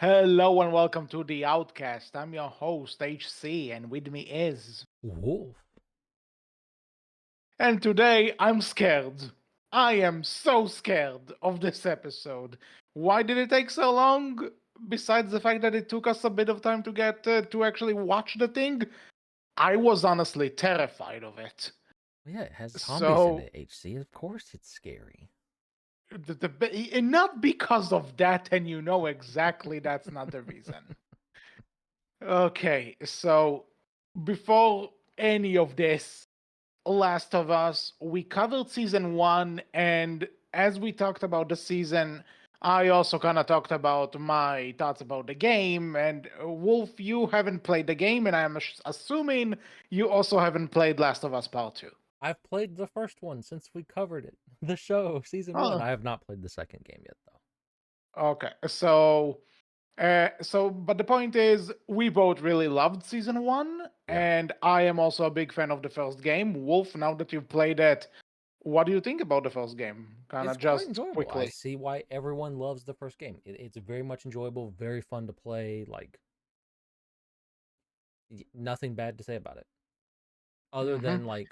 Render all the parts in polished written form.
Hello and welcome to the Outcast. I'm your host, HC, and with me is. Wolf. And today I'm scared. I am so scared of this episode. Why did it take so long? Besides the fact that it took us a bit of time to get to actually watch the thing, I was honestly terrified of it. Yeah, it has zombies in So, it, HC. Of course it's scary. and not because of that, and you know exactly that's not the reason. Okay, so before any of this, Last of Us, we covered season one, and as we talked about the season, I also kind of talked about my thoughts about the game. And Wolf, you haven't played the game, and I'm assuming you also haven't played Last of Us Part 2. I've played the first one since we covered it. The show, season one. Oh, I have not played the second game yet, though. okay. But the point is, we both really loved season one, Yeah. and I am also a big fan of the first game. Wolf, now that you've played it, what do you think about the first game? Kind It's of quite just enjoyable. I quickly. see why everyone loves the first game. It's very much enjoyable, very fun to play. Like, nothing bad to say about it. Other Hmm. than, like,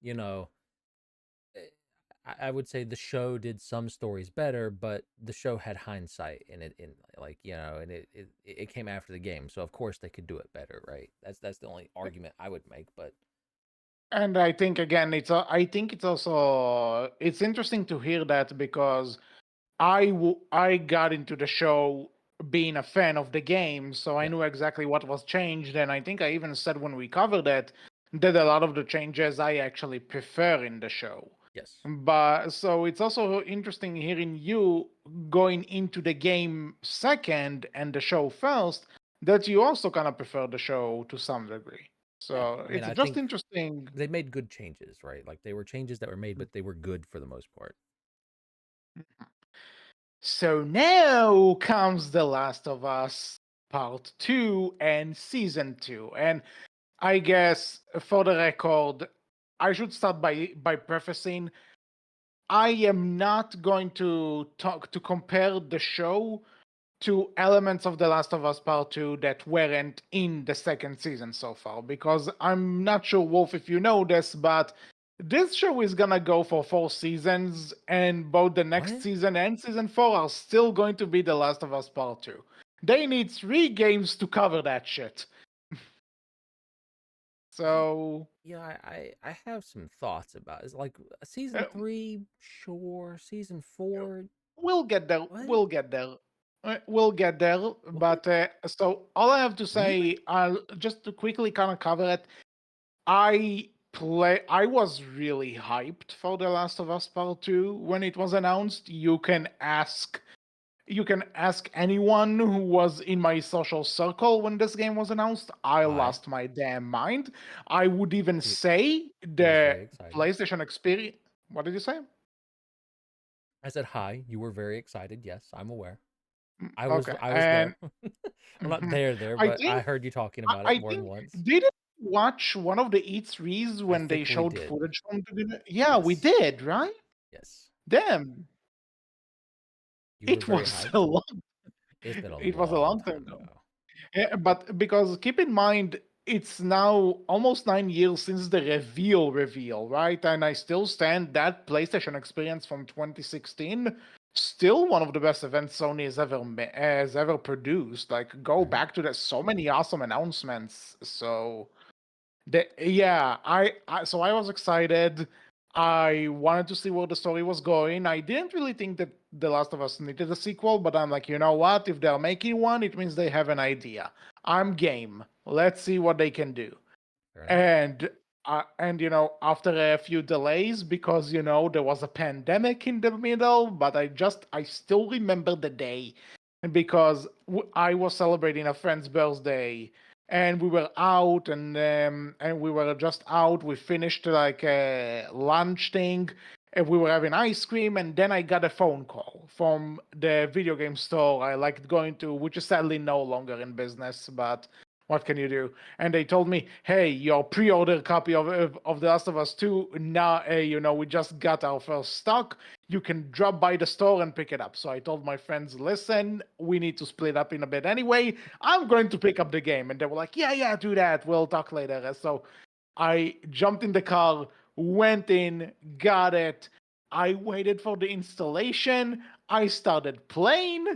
you know, eh, I would say the show did some stories better, but the show had hindsight in it, in like and it came after the game, so of course they could do it better, right? That's the only argument I would make. But And I think again, I think it's also it's interesting to hear that because I got into the show being a fan of the game, so I yeah, knew exactly what was changed, and I think I even said when we covered it that a lot of the changes I actually prefer in the show. yes, But so it's also interesting hearing you going into the game second and the show first, that you also kind of prefer the show to some degree. yeah. So I mean, it's I just think interesting. they made good changes, right? Like they were changes that were made, but they were good for the most part. So now comes The Last of Us Part 2 and Season 2. And I guess for the record, I should start by prefacing I am not going to talk to compare the show to elements of The Last of Us Part 2 that weren't in the second season so far, because I'm not sure, Wolf, if you know this, but this show is gonna go for 4 seasons, and both the next What? season and season 4 are still going to be The Last of Us Part 2. They need 3 games to cover that shit. Yeah, So, yeah. I have some thoughts about it. It's like uh, season three, sure. Season four, we'll get there. what? We'll get there. We'll get there. What? But so, all I have to say, Really? just to quickly kind of cover it, I was really hyped for The Last of Us Part 2 when it was announced. You can ask anyone who was in my social circle when this game was announced. I Hi. lost my damn mind. I would even He say he was the very excited. PlayStation experience. What did you say? I said hi. You were very excited. Yes, I'm aware. Okay, I was and there. I'm not mhm. there, I but I think heard you talking I, about it I more than think once. did it watch one of the E3s I when they think we showed did. footage from the video? Yeah, we Yes. did, right? Yes. Damn, You were it very was a hyped. long. It's been a It was a long long time time ago. ago. Yeah, but because keep in mind, it's now almost 9 years since the reveal, right? And I still stand that PlayStation experience from 2016, still one of the best events Sony has ever produced. Like, go Mhm. back to that, so many awesome announcements. So yeah, so I was excited. I wanted to see where the story was going. I didn't really think that The Last of Us needed a sequel, but I'm like, you know what? If they're making one, it means they have an idea. I'm game. Let's see what they can do. Fair enough. And after a few delays, because there was a pandemic in the middle, but I still remember the day, because I was celebrating a friend's birthday, and we were out, and we were just out. We finished like a lunch thing, and we were having ice cream, and then I got a phone call from the video game store I liked going to, which is sadly no longer in business, but What can you do? And they told me, hey, your pre-order copy of The Last of Us 2, now, we just got our first stock. You can drop by the store and pick it up. So I told my friends, listen, we need to split up in a bit anyway. I'm going to pick up the game. And they were like, yeah, do that. We'll talk later. So I jumped in the car, went in, got it. I waited for the installation. I started playing.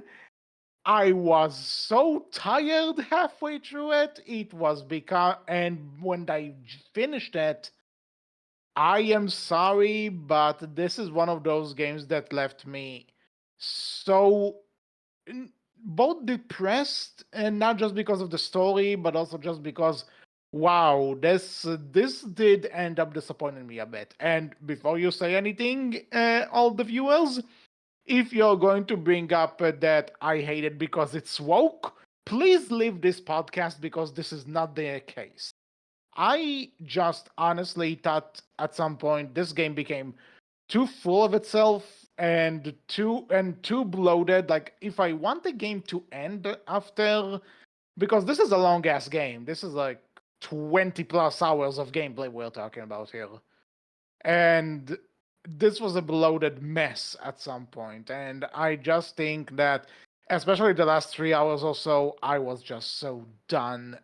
I was so tired halfway through it. It was because, and when I finished it, I am sorry, but this is one of those games that left me so both depressed, and not just because of the story, but also just because, wow, this did end up disappointing me a bit. And before you say anything, all the viewers, if you're going to bring up that I hate it because it's woke, please leave this podcast because this is not the case. I just honestly thought at some point this game became too full of itself and too bloated. Like if I want the game to end after, because this is a long ass game. This is like 20 plus hours of gameplay we're talking about here. And this was a bloated mess at some point, and I just think that especially the last 3 hours or so, I was just so done.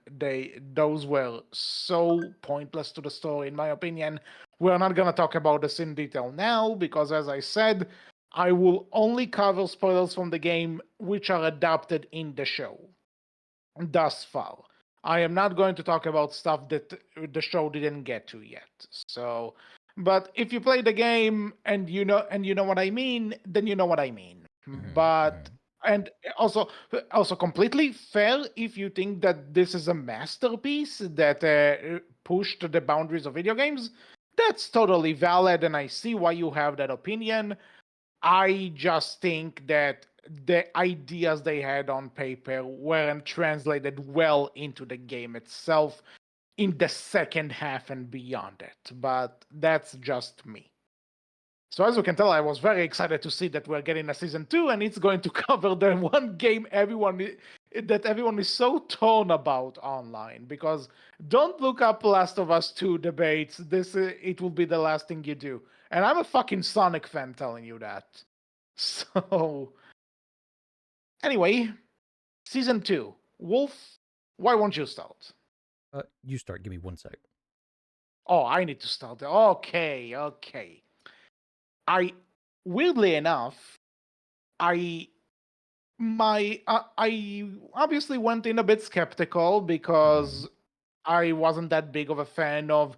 Those were so pointless to the story, in my opinion. We're not gonna talk about this in detail now because, as I said, I will only cover spoilers from the game which are adapted in the show thus far. I am not going to talk about stuff that the show didn't get to yet. So, but if you play the game and you know what I mean, then you know what I mean. Mm-hmm, But mm-hmm. and also completely fair if you think that this is a masterpiece that pushed the boundaries of video games. That's totally valid, and I see why you have that opinion. I just think that the ideas they had on paper weren't translated well into the game itself in the second half and beyond it. But that's just me. So as you can tell, I was very excited to see that we're getting a season 2, and it's going to cover the one game that everyone is so torn about online. Because don't look up Last of Us 2 debates. This it will be the last thing you do. And I'm a fucking Sonic fan telling you that. So anyway, season 2, Wolf. Why won't you start? You start. Give me 1 sec. Oh, I need to start. Okay. I weirdly enough, I I obviously went in a bit skeptical Mm-hmm. because I wasn't that big of a fan of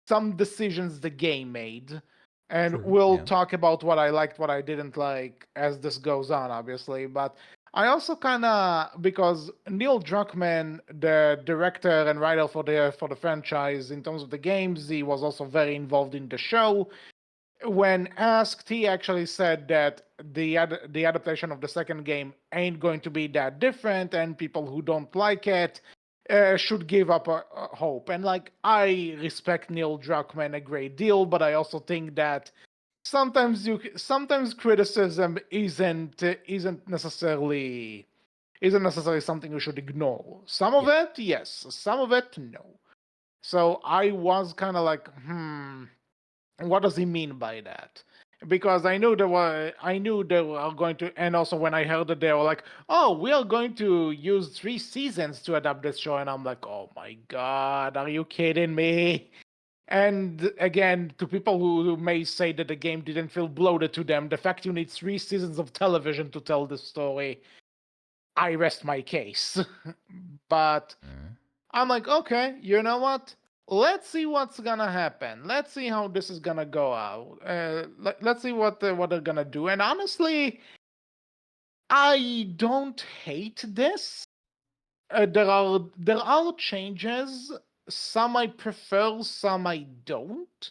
some decisions the game made. And True. we'll Yeah. talk about what I liked, what I didn't like as this goes on, obviously. But I also kind of, because Neil Druckmann, the director and writer for the franchise, in terms of the games, he was also very involved in the show. When asked, he actually said that the adaptation of the second game ain't going to be that different, and people who don't like it should give up hope. And like, I respect Neil Druckmann a great deal, but I also think that sometimes criticism isn't necessarily something you should ignore. Some of Yeah. it, yes. Some of it, no. So I was kind of like, what does he mean by that? Because I knew they were going to, and also when I heard that they were like, oh, we are going to use 3 seasons to adapt this show, and I'm like, oh my god, are you kidding me? And again, to people who may say that the game didn't feel bloated to them, the fact you need 3 seasons of television to tell this story, I rest my case. But Mm-hmm. I'm like, okay, you know what? Let's see what's gonna happen. Let's see how this is gonna go out. Let's see what they're gonna do. And honestly, I don't hate this. There are changes. Some I prefer, some I don't.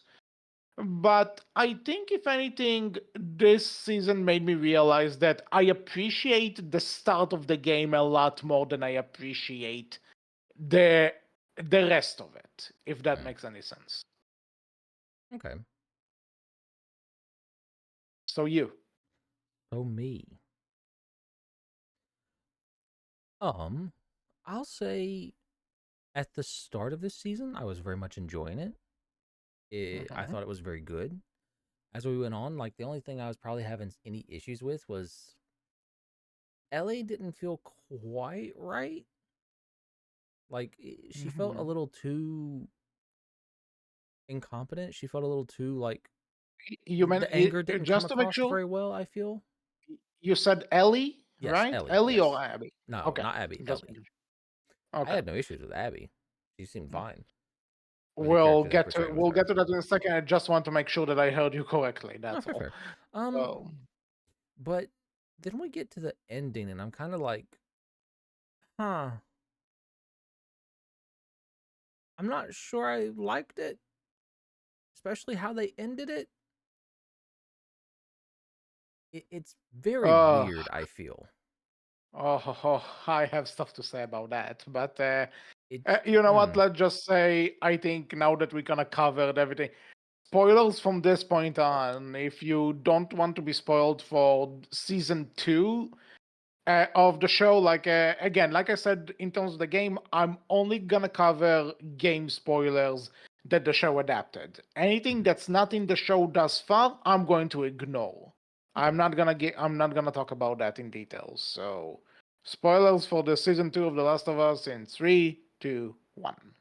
But I think if anything, this season made me realize that I appreciate the start of the game a lot more than I appreciate the the rest of it, if that Mm. makes any sense. Okay. So you. So me. Um, I'll say. At the start of this season, I was very much enjoying it. I Hmm. thought it was very good. As we went on, like the only thing I was probably having any issues with was Ellie didn't feel quite right. Like she felt a Hmm. little too incompetent. She felt a little too like You mean the anger didn't come just to make across sure, very well, I feel. you said Ellie, Yes, right? Ellie, Ellie or yes. Abby? No, Okay, not Abby, just Ellie. making sure. I Okay. had no issues with Abby. She seemed fine with the We'll character they get to portrayed with we'll get her. to that in a second. I just want to make sure that I heard you correctly. No, That's fair, all. fair. Um, So, but then we get to the ending, and I'm kind of like, huh. I'm not sure I liked it, especially how they ended it. It's very uh, weird, I feel. I have stuff to say about that, but It's you know what? Let's just say I think now that we kind of covered everything. Spoilers from this point on. If you don't want to be spoiled for season 2 of the show, like again, like I said, in terms of the game, I'm only gonna cover game spoilers that the show adapted. Anything Mhm. that's not in the show thus far, I'm going to ignore. Okay. I'm not gonna talk about that in details. So, spoilers for the season 2 of The Last of Us in 3, 2, 1.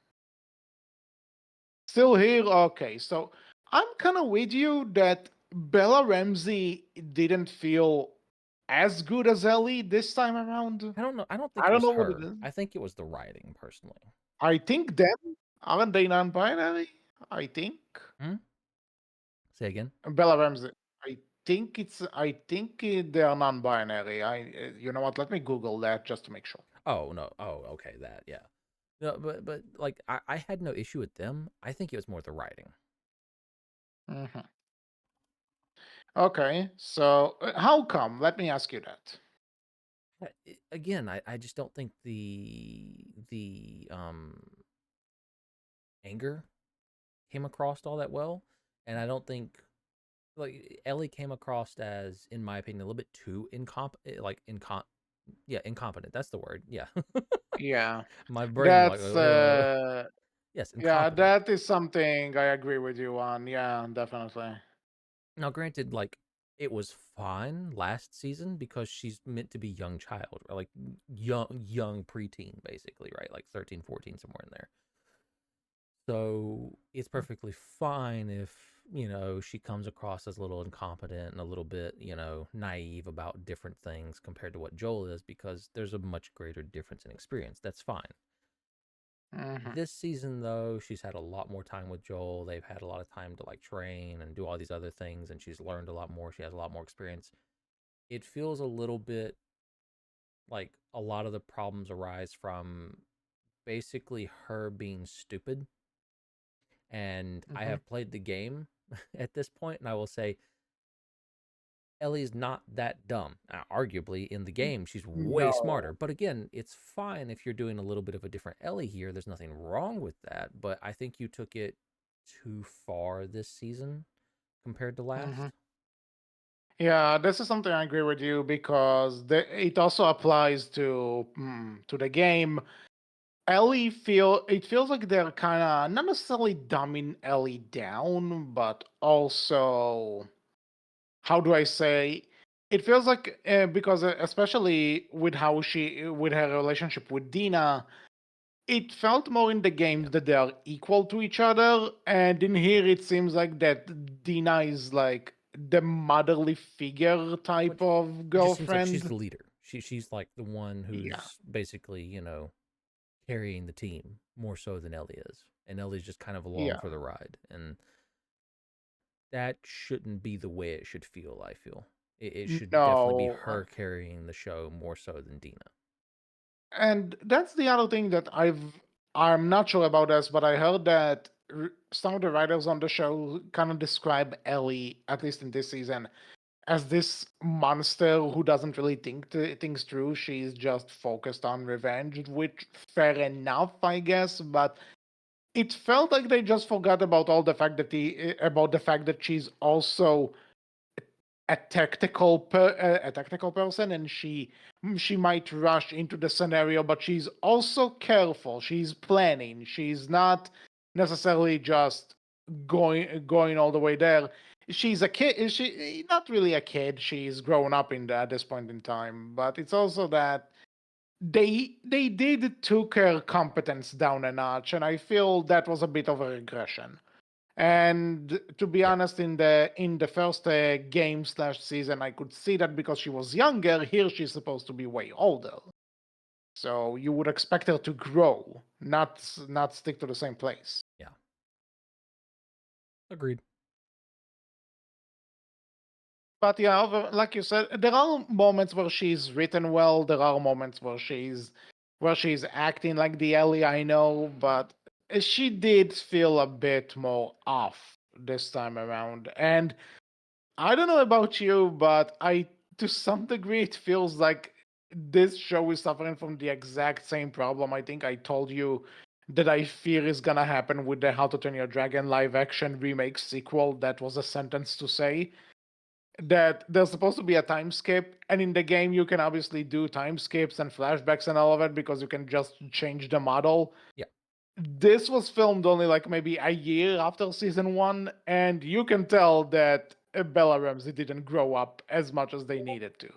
Still here? Okay, so I'm kind of with you that Bella Ramsey didn't feel as good as Ellie this time around. I don't know. I don't think I it don't was know what it her. is. I think it was the writing, personally. I think them, aren't they non-binary? I think Hmm? Say again. Bella Ramsey. I think they are non-binary. You know what? Let me Google that just to make sure. Oh no. Oh, okay. That, yeah. No, but like I had no issue with them. I think it was more the writing. Hmm. Okay, so how come? Let me ask you that. Again, I just don't think the anger came across all that well, and I don't think like Ellie came across as, in my opinion, a little bit too yeah, incompetent. That's the word. Yeah. Yeah, My brain like, that's yes, yeah, incompetent. that is something I agree with you on. Yeah, definitely. Now, granted, like it was fine last season because she's meant to be young child, or like young preteen, basically, right? Like 13, 14, somewhere in there. So it's perfectly fine if, she comes across as a little incompetent and a little bit, naive about different things compared to what Joel is, because there's a much greater difference in experience. That's fine. Hmm. This season, though, she's had a lot more time with Joel. They've had a lot of time to like train and do all these other things, and she's learned a lot more. She has a lot more experience. It feels a little bit like a lot of the problems arise from basically her being stupid. And I Hmm. have played the game at this point, and I will say Ellie's not that dumb. Now, arguably, in the game, she's way smarter. No. But again, it's fine if you're doing a little bit of a different Ellie here. There's nothing wrong with that. But I think you took it too far this season compared to Hmm. last. Yeah, this is something I agree with you because it also applies to the game. It feels like they're kind of not necessarily dumbing Ellie down, but also how do I say? It feels like because especially with how with her relationship with Dina, it felt more in the Yeah. games that they are equal to each other, and in here it seems like that Dina is like the motherly figure type Which of it just seems like she's girlfriend. the leader. She's like the one Yeah. who's basically, carrying the team more so than Ellie is. And Ellie's just kind of along Yeah. for the ride. And that shouldn't be the way it should feel, I feel. It should definitely be No. her carrying the show more so than Dina. And that's the other thing that I'm not sure about this, but I heard that some of the writers on the show kind of describe Ellie, at least in this season, as this monster who doesn't really think things through. She's just focused on revenge, which fair enough, I guess. But it felt like they just forgot about all the fact that she's also a tactical person, and she might rush into the scenario, but she's also careful. She's planning. She's not necessarily just going all the way there. She's a kid. She not really a kid. She's grown up at this point in time. But it's also that they did took her competence down a notch, and I feel that was a bit of a regression. And to be Yeah. honest, in the first game slash season, I could see that because she was younger. Here, she's supposed to be way older, so you would expect her to grow, not stick to the same place. Yeah. Agreed. But yeah, like you said, there are moments where she's written well. There are moments where she's acting like the Ellie I know, but she did feel a bit more off this time around. And I don't know about you, but to some degree, it feels like this show is suffering from the exact same problem. I think I told you that I fear is gonna happen with the How to Train Your Dragon live action remake sequel. That was a sentence to say that there's supposed to be a time skip, and in the game you can obviously do time skips and flashbacks and all of it because you can just change the model. Yeah. This was filmed only like maybe a year after season one, and you can tell that Bella Ramsey didn't grow up as much as they needed to.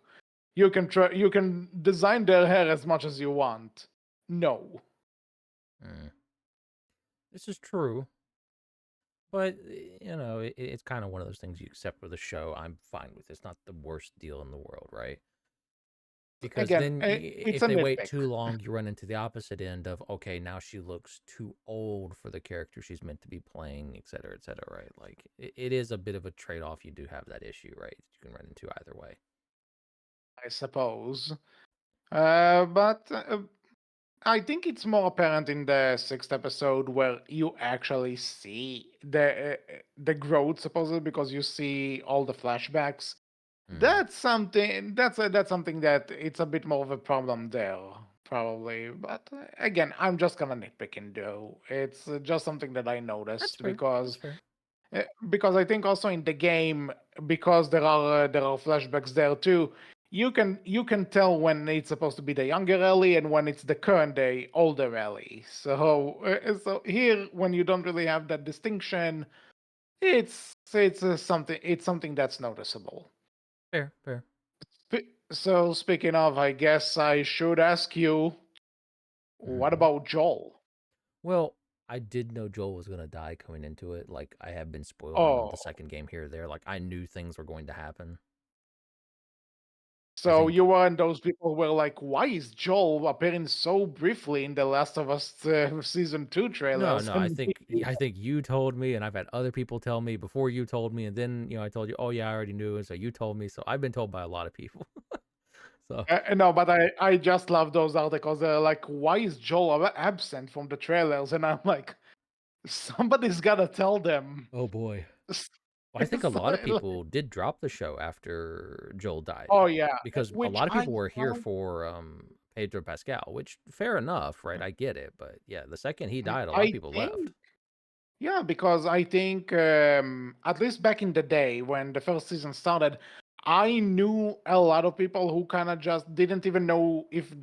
You can design their hair as much as you want. No. Mm. This is true, but it's kind of one of those things you accept with a show. I'm fine with. It's not the worst deal in the world, right? Because Again, then it's if a they wait nitpick. too long, you run into the opposite end of, okay, now she looks too old for the character she's meant to be playing, et cetera, right? Like it is a bit of a trade-off. You do have that issue, right? You can run into either way. I suppose. But I think it's more apparent in the sixth episode where you actually see the growth, supposedly, because you see all the flashbacks. Mm. That's something that it's a bit more of a problem there, probably. But again, I'm just kind of nitpicking though. It's just something that I That's noticed fair. That's fair. because I think also in the game, because there are flashbacks there too. You can tell when it's supposed to be the younger Ellie and when it's the current day older Ellie. So here, when you don't really have that distinction, it's something that's noticeable. Fair, fair. So speaking of, I guess I should ask you, what Hmm. about Joel? Well, I did know Joel was gonna die coming into it. Like I have been spoiled on the Oh, second game here or there. Like I knew things were going to happen. I so think you weren't those people who were like, why is Joel appearing so briefly in the Last of Us season two no, trailers? no. I And think I think you told me, and I've had other people tell me before you told me, and then I told you, oh yeah, I already knew, and so you told me. So I've been told by a lot of people. So no, but I just love those articles. They're like, why is Joel absent from the trailers? And I'm like, somebody's gotta tell them. oh boy. S- Well, I think a lot of like, people did drop the show after Joel died oh yeah, because a which lot of I people were here found, for Pedro Pascal, which fair enough, right? I get it, but yeah, the second he died, a lot of I people left. think. Yeah, because I think at least back in the day when the first season started, I knew a lot of people who kind of just didn't even know if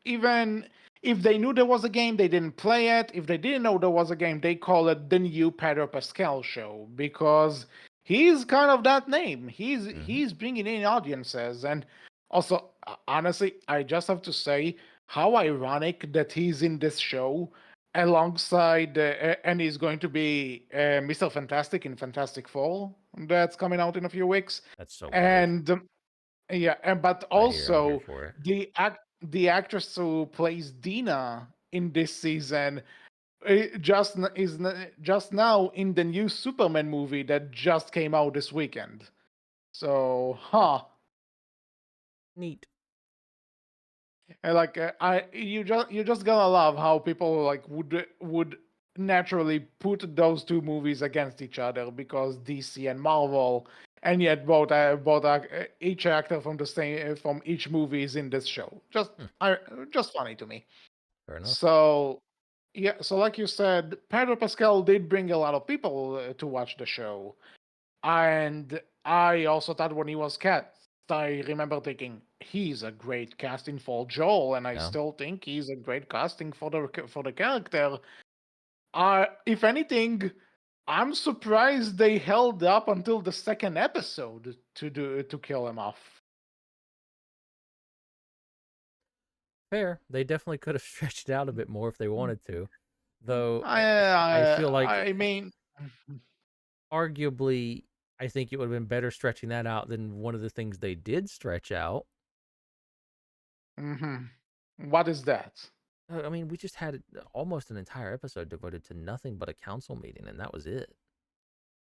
even if they knew there was a game, they didn't play it. If they didn't know there was a game, they call it the new Pedro Pascal show because he's kind of that name. Hmm. He's bringing in audiences, and also honestly, I just have to say how ironic that he's in this show alongside and he's going to be Mr. Fantastic in Fantastic Four that's coming out in a few weeks. That's so weird. And yeah, and but I'm here also for it. the actress who plays Dina in this season just now in the new Superman movie that just came out this weekend. So, huh. Neat. Like I you just gotta love how people like would naturally put those two movies against each other because DC and Marvel, and yet each actor from the same from each movie is in this show. Hmm, Just funny to me. fair enough. So yeah, so like you said, Pedro Pascal did bring a lot of people to watch the show, and I also thought when he was cast, I remember thinking he's a great casting for Joel, and I Yeah. still think he's a great casting for the character. If anything, I'm surprised they held up until the second episode to kill him off. Fair. They definitely could have stretched it out a bit more if they wanted to. Though I I feel like I mean, arguably I think it would have been better stretching that out than one of the things they did stretch out. hmm what is that? I mean, we just had almost an entire episode devoted to nothing but a council meeting, and that was it.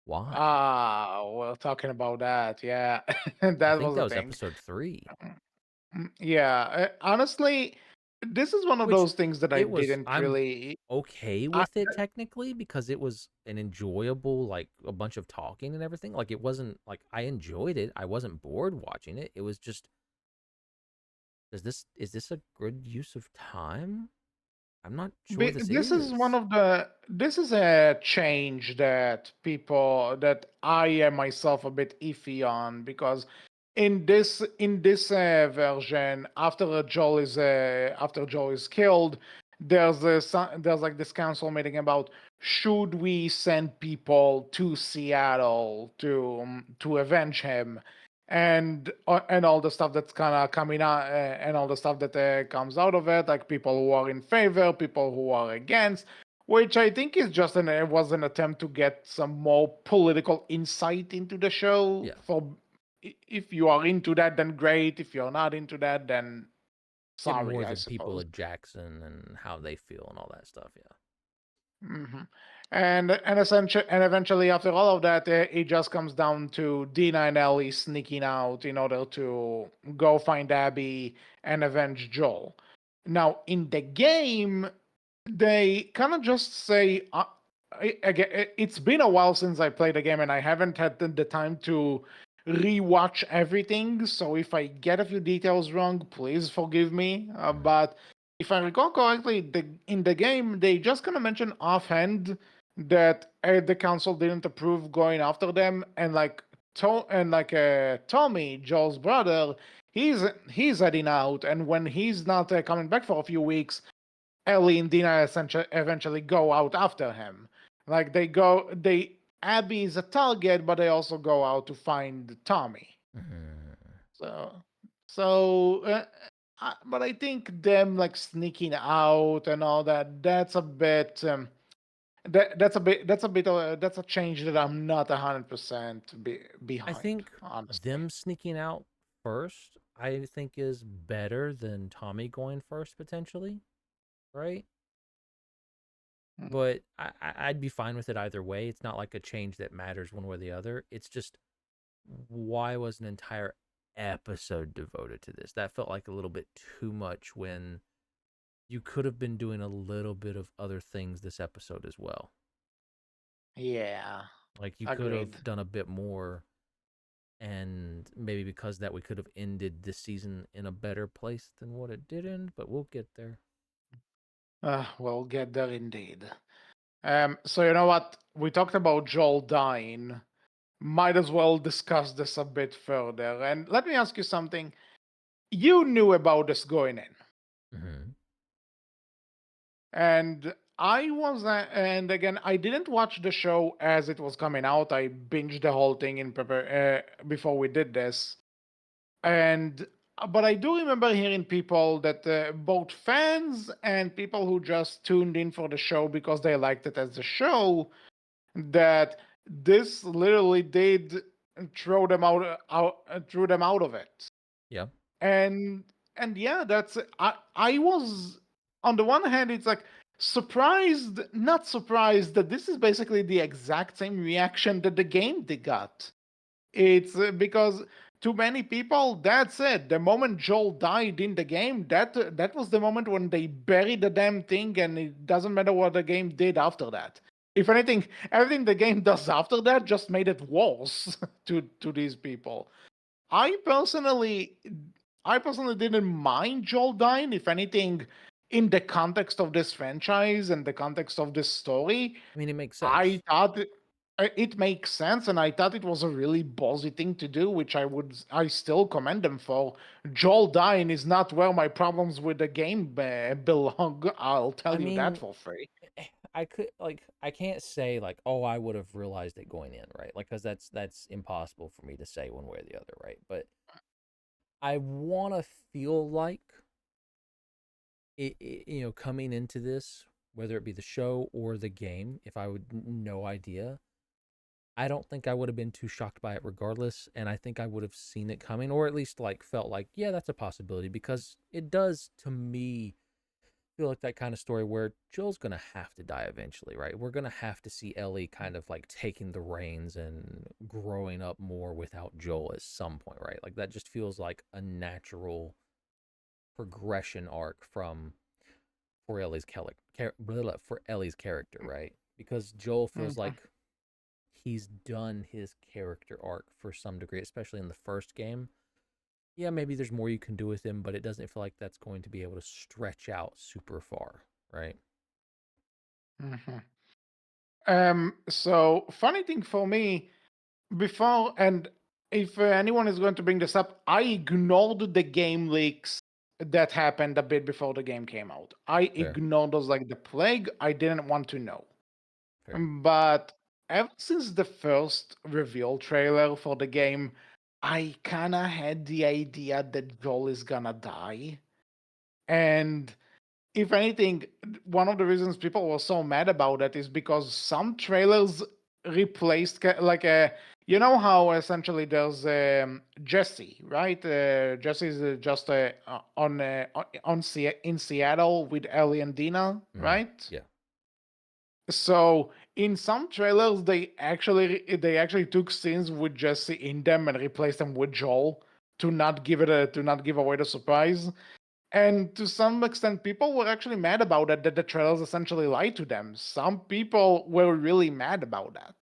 Why? We're talking about that. Yeah, I that think was that the was thing. episode 3, Yeah, honestly, this is one of which those things that I it was. didn't I'm really. okay I, with it technically because it was an enjoyable, like a bunch of talking and everything. Like it wasn't like I enjoyed it. I wasn't bored watching it. It was just, is this a good use of time? I'm not sure this This is one is. of the this is a change that people that I am myself a bit iffy on, because in this version, after Joel is killed, there's like this council meeting about should we send people to Seattle to avenge him, and all the stuff that's kind of coming out, and all the stuff that comes out of it, like people who are in favor, people who are against, which I think is just it was an attempt to get some more political insight into the show. Yeah, For if you are into that, then great. If you're not into that, then get sorry, more I the people suppose. of Jackson and how they feel and all that stuff. Yeah. hmm and essentially, and eventually, after all of that, it just comes down to Dina and Ellie sneaking out in order to go find Abby and avenge Joel. Now, in the game, they kind of just say, again, it's been a while since I played the game, and I haven't had the time to rewatch everything. So if I get a few details wrong, please forgive me. Mhm. But if I recall correctly, in the game, they just kind of mentioned offhand that the council didn't approve going after them, and Tommy, Joel's brother, he's heading out, and when he's not coming back for a few weeks, Ellie and Dina essentially eventually go out after him. Like Abby is a target, but they also go out to find Tommy. Mhm. So, but I think them like sneaking out and all that, that's a bit, that's a change that I'm not 100% I behind, think honestly. them sneaking out first, I think is better than Tommy going first potentially, right? Mm. But I'd be fine with it either way. It's not like a change that matters one way or the other. It's just why was an entire episode devoted to this? That felt like a little bit too much when you could have been doing a little bit of other things this episode as well. Yeah, Like you could agreed. have done a bit more, and maybe because that we could have ended this season in a better place than what it did end, but we'll get there. We'll get there indeed. So you know what? We talked about Joel dying. Might as well discuss this a bit further. And let me ask you something. You knew about this going in, Hmm. and and again, I didn't watch the show as it was coming out. I binged the whole thing before we did this, and but I do remember hearing people that both fans and people who just tuned in for the show because they liked it as a show, that this literally did throw them out of it. Yeah. and and yeah, I was, on the one hand, it's like surprised, not surprised, that this is basically the exact same reaction that the game they got. It's because to many people, that's it. The moment Joel died in the game, that was the moment when they buried the damn thing, and it doesn't matter what the game did after that. If anything, everything the game does after that just made it worse to these people. I personally, I personally didn't mind Joel dying. If anything, in the context of this franchise and the context of this story, I mean, it makes I sense. thought. it makes sense, and I thought it was a really ballsy thing to do, which I still commend them for. Joel dying is not where my problems with the game belong. I'll I tell you that mean, for free. I can't say like, oh, I would have realized it going in, right? Like, because that's impossible for me to say one way or the other, right? But I want to feel like coming into this, whether it be the show or the game, if I would no idea, I don't think I would have been too shocked by it regardless, and I think I would have seen it coming, or at least like felt like, yeah, that's a possibility, because it does to me feel like that kind of story where Joel's gonna have to die eventually, right? We're gonna have to see Ellie kind of like taking the reins and growing up more without Joel at some point, right? Like that just feels like a natural progression arc from for for Ellie's character, right? Because Joel feels Mhm. like he's done his character arc for some degree, especially in the first game. Yeah, maybe there's more you can do with him, but it doesn't feel like that's going to be able to stretch out super far, right? Mhm. So funny thing for me before, and if anyone is going to bring this up, I ignored the game leaks that happened a bit before the game came out. I Fair, ignored those like the plague. I didn't want to know. fair. But ever since the first reveal trailer for the game, I kinda had the idea that Joel is gonna die. And if anything, one of the reasons people were so mad about it is because some trailers replaced like a, you know how essentially there's Jesse, right? Jesse is just in Seattle with Ellie and Dina, Hmm. right? Yeah. So in some trailers, they actually took scenes with Jesse in them and replaced them with Joel to not give away the surprise. And to some extent, people were actually mad about it, that the trailers essentially lied to them. Some people were really mad about that,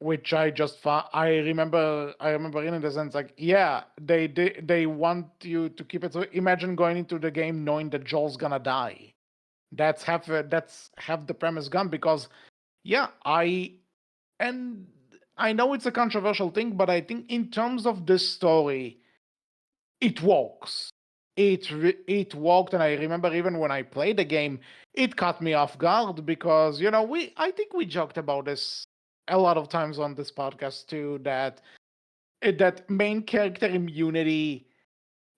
which I just found. I remember in the sense like, yeah, they want you to keep it. So imagine going into the game knowing that Joel's gonna die. That's half the premise gone because yeah, and I know it's a controversial thing, but I think in terms of this story, it works. It worked, and I remember even when I played the game, it caught me off guard because we I think we joked about this a lot of times on this podcast too, that main character immunity,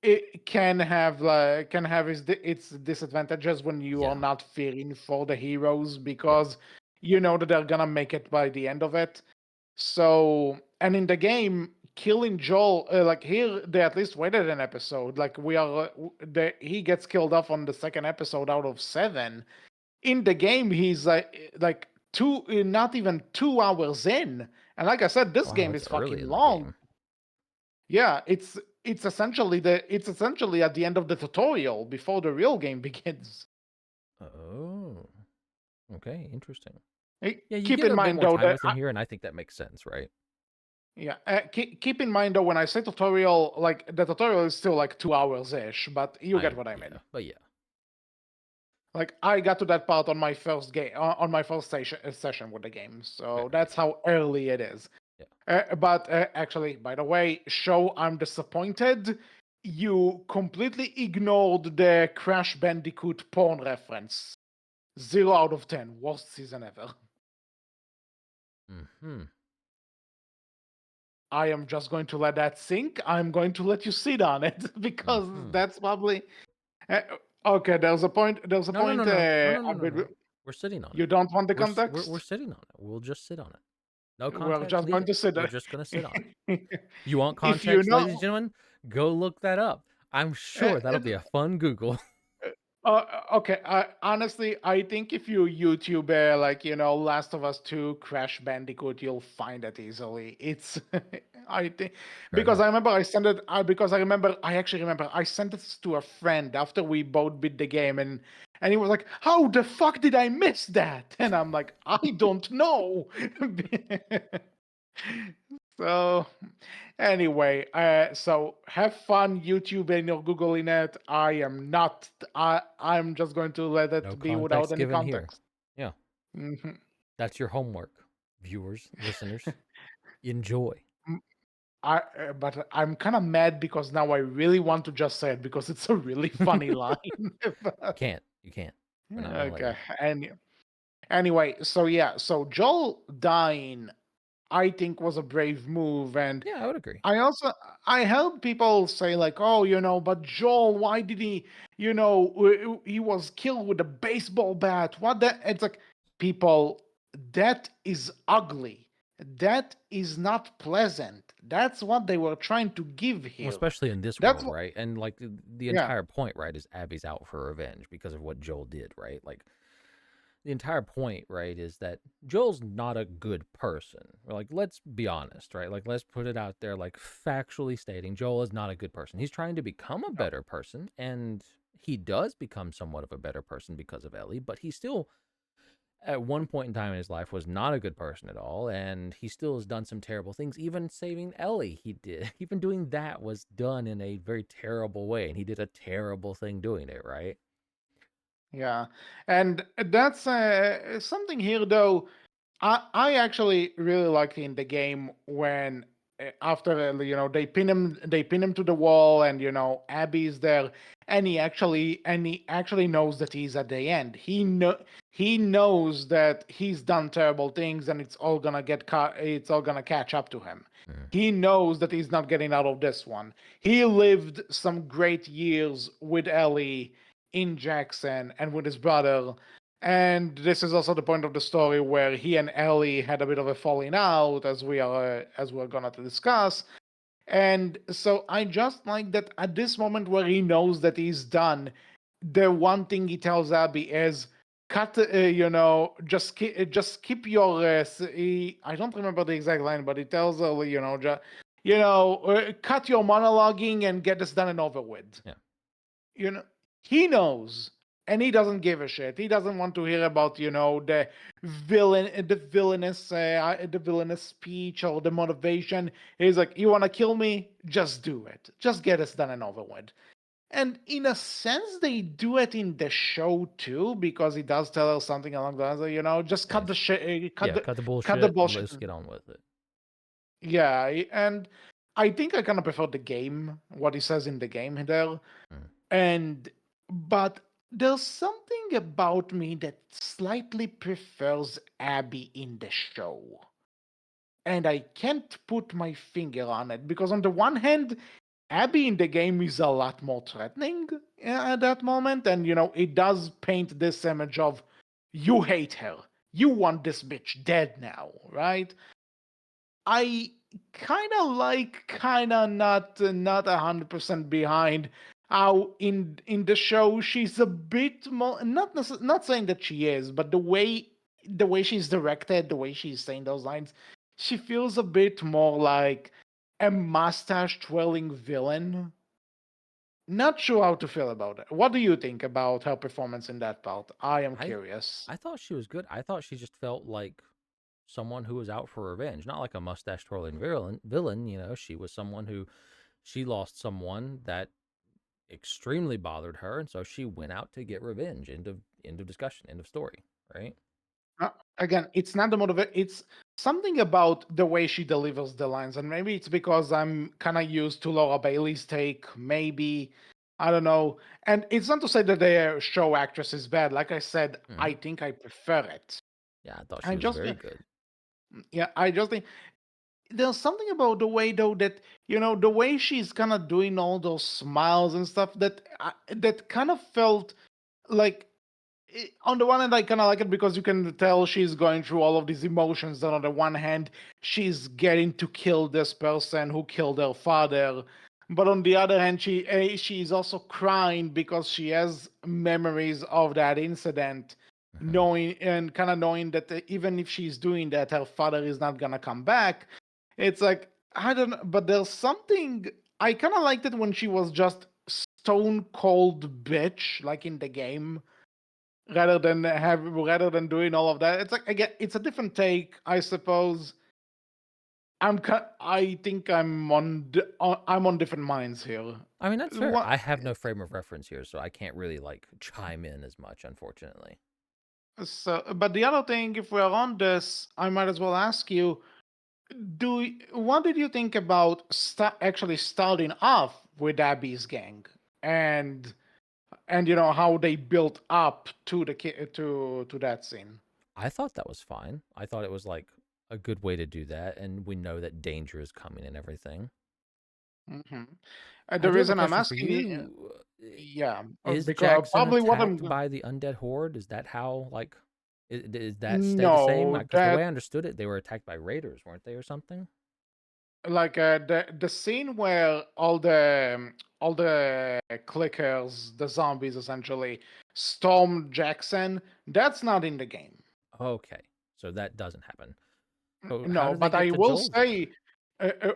it can have its disadvantages when you are Yeah. not fearing for the heroes because you know that they're gonna make it by the end of it. So, and in the game, killing Joel, like here, they at least waited an episode. Like he gets killed off on the second episode out of 7. In the game, he's like not even 2 hours in. And like I said, this Wow, game that's is early fucking in the long. game. Yeah, it's essentially at the end of the tutorial before the real game begins. Oh, okay, interesting. Hey, Yeah, you keep get in a bit mind more though time that with him here, and I think that makes sense, right? yeah, keep in mind though when I say tutorial, like the tutorial is still like 2 hours ish, but you get what I Yeah, mean. but yeah, Like I got to that part on my first game, on my first session with the game, so fair. that's how early it is. Yeah. But actually, by the way, show I'm disappointed. You completely ignored the Crash Bandicoot porn reference. 0 out of 10, worst season ever. Hmm. I am just going to let that sink. I'm going to let you sit on it because Hmm. that's probably uh, okay. There's a point. There's a No, no, no, point. no, no, no, no, A no, bit, no. We're sitting on it. you don't want the We're context. sitting on it. We'll just sit on it. No We're context. just Leave going it. to sit We're there. just gonna sit on it. You want If you context, ladies and know, gentlemen? Go look that up. I'm uh, sure that'll be a fun Google. okay. Honestly, I think if you YouTube like Last of Us 2 Crash Bandicoot, you'll find it easily. It's I think Fair because I enough. remember I sent it. Because I actually remember I sent it to a friend after we both beat the game, and he was like, "How the fuck did I miss that?" And I'm like, "I don't know." So anyway, so have fun YouTubing or Googling it. I am not. I'm just going to let No it be without context any given here. context. Yeah. Mhm. That's your homework, viewers, listeners. Enjoy. Mm, but I'm kind of mad because now I really want to just say it because it's a really funny line. But- Can't. You can't. We're not gonna let okay. you. And anyway, so yeah, so Joel dying, I think was a brave move, and Yeah, I would agree. I also I heard people say like, oh, but Joel, why did he, he was killed with a baseball bat? What that? It's like people, that is ugly. That is not pleasant. That's what they were trying to give Well, here. especially in this That's world, what, right? And like the yeah, entire point, right, is Abby's out for revenge because of what Joel did, right? Like the entire point, right, is that Joel's not a good person. Like, let's be honest, right? Like, let's put it out there, like, factually stating Joel is not a good person. He's trying to become a better person, and he does become somewhat of a better person because of Ellie, but he still, at one point in time in his life, was not a good person at all, and he still has done some terrible things. Even saving Ellie, he did. Even doing that was done in a very terrible way, and he did a terrible thing doing it, right? yeah, and that's something here though. I actually really liked in the game when after they pin him to the wall, and Abby's there, and he actually knows that he's at the end. He knows that he's done terrible things, and it's all gonna catch up to him. Mm. He knows that he's not getting out of this one. He lived some great years with Ellie in Jackson and with his brother, and this is also the point of the story where he and Ellie had a bit of a falling out, as we're gonna discuss. And so I just like that at this moment where he knows that he's done, the one thing he tells Abby is, "Cut, just keep your." I don't remember the exact line, but he tells her, cut your monologuing and get this done and over with. Yeah. you know he knows, and he doesn't give a shit. He doesn't want to hear about the villainous speech or the motivation. He's like, you want to kill me, just do it, just get us done and over with. And in a sense they do it in the show too, because he does tell her something along the lines of, just cut the Yes. shit, Yeah, cut the cut the bullshit and bullshit. let's get on with it. Yeah, and I think I kind of prefer the game, what he says in the game there. Mm. And but there's something about me that slightly prefers Abby in the show. And I can't put my finger on it because on the one hand, Abby in the game is a lot more threatening at that moment, and it does paint this image of, you hate her. You want this bitch dead now, right? I kind of not 100% behind how in the show she's a bit more, not saying that she is, but the way she's directed, the way she's saying those lines, she feels a bit more like a mustache twirling villain. Not sure how to feel about it. What do you think about her performance in that part? I am I curious. I thought she was good. I thought she just felt like someone who was out for revenge, not like a mustache twirling villain. She was someone who she lost someone that extremely bothered her, and so she went out to get revenge. End of discussion. End of story. Right? Again, it's not the motivation. It's something about the way she delivers the lines, and maybe it's because I'm kind of used to Laura Bailey's take. Maybe I don't know. And it's not to say that the show actress is bad. Like I said, I Hmm. think I prefer it. Yeah, I thought she I was just very good. yeah, I just think there's something about the way though that the way she's kind of doing all those smiles and stuff that kind of felt like, on the one hand, I kind of like it because you can tell she's going through all of these emotions. And on the one hand, she's getting to kill this person who killed her father. But on the other hand, she's also crying because she has memories of that incident, Hmm. knowing and kind of knowing that even if she's doing that, her father is not gonna come back. It's like, I don't know, but there's something I kind of liked it when she was just stone cold bitch, like in the game, rather than doing all of that. It's like, again, it's a different take, I suppose. I think I'm on different minds here. I mean, that's fair. What? I have no frame of reference here, so I can't really like chime in as much, unfortunately. So, but the other thing, if we're on this, I might as well ask you: what did you think about actually starting off with Abby's gang, and how they built up to to that scene? I thought that was fine. I thought it was like a good way to do that, and we know that danger is coming and everything. Hmm. I The do have a reason I'm question for asking you, you. yeah, Is because Jackson probably what attacked I'm by the undead horde? Is that how, like, is that stay the same? no, Because the that way I understood it, they were attacked by raiders, weren't they, or something? the scene where all the clickers, the zombies essentially storm Jackson. That's not in the game. Okay, so that doesn't happen. So how No, did they but get I to will Joel then say,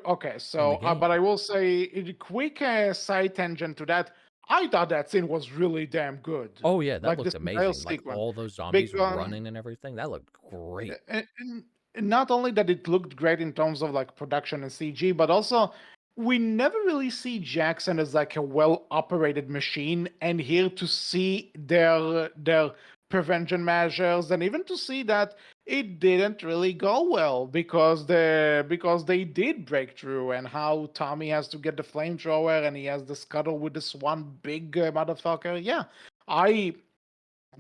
okay, in so the but I game? will say a quick side tangent to that. I thought that scene was really damn good. Oh yeah, that Like looked this entire amazing. Like sequence, all those zombies because running and everything. That looked great. and not only that it looked great in terms of like production and CG, but also we never really see Jackson as like a well operated machine, and here to see their prevention measures, and even to see that it didn't really go well because they did break through, and how Tommy has to get the flamethrower and he has the scuttle with this one big motherfucker. Yeah, I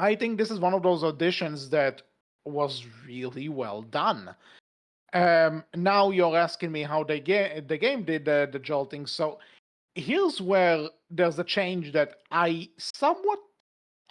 I think this is one of those auditions that was really well done. Now you're asking me how the game did the jolting. So here's where there's a change that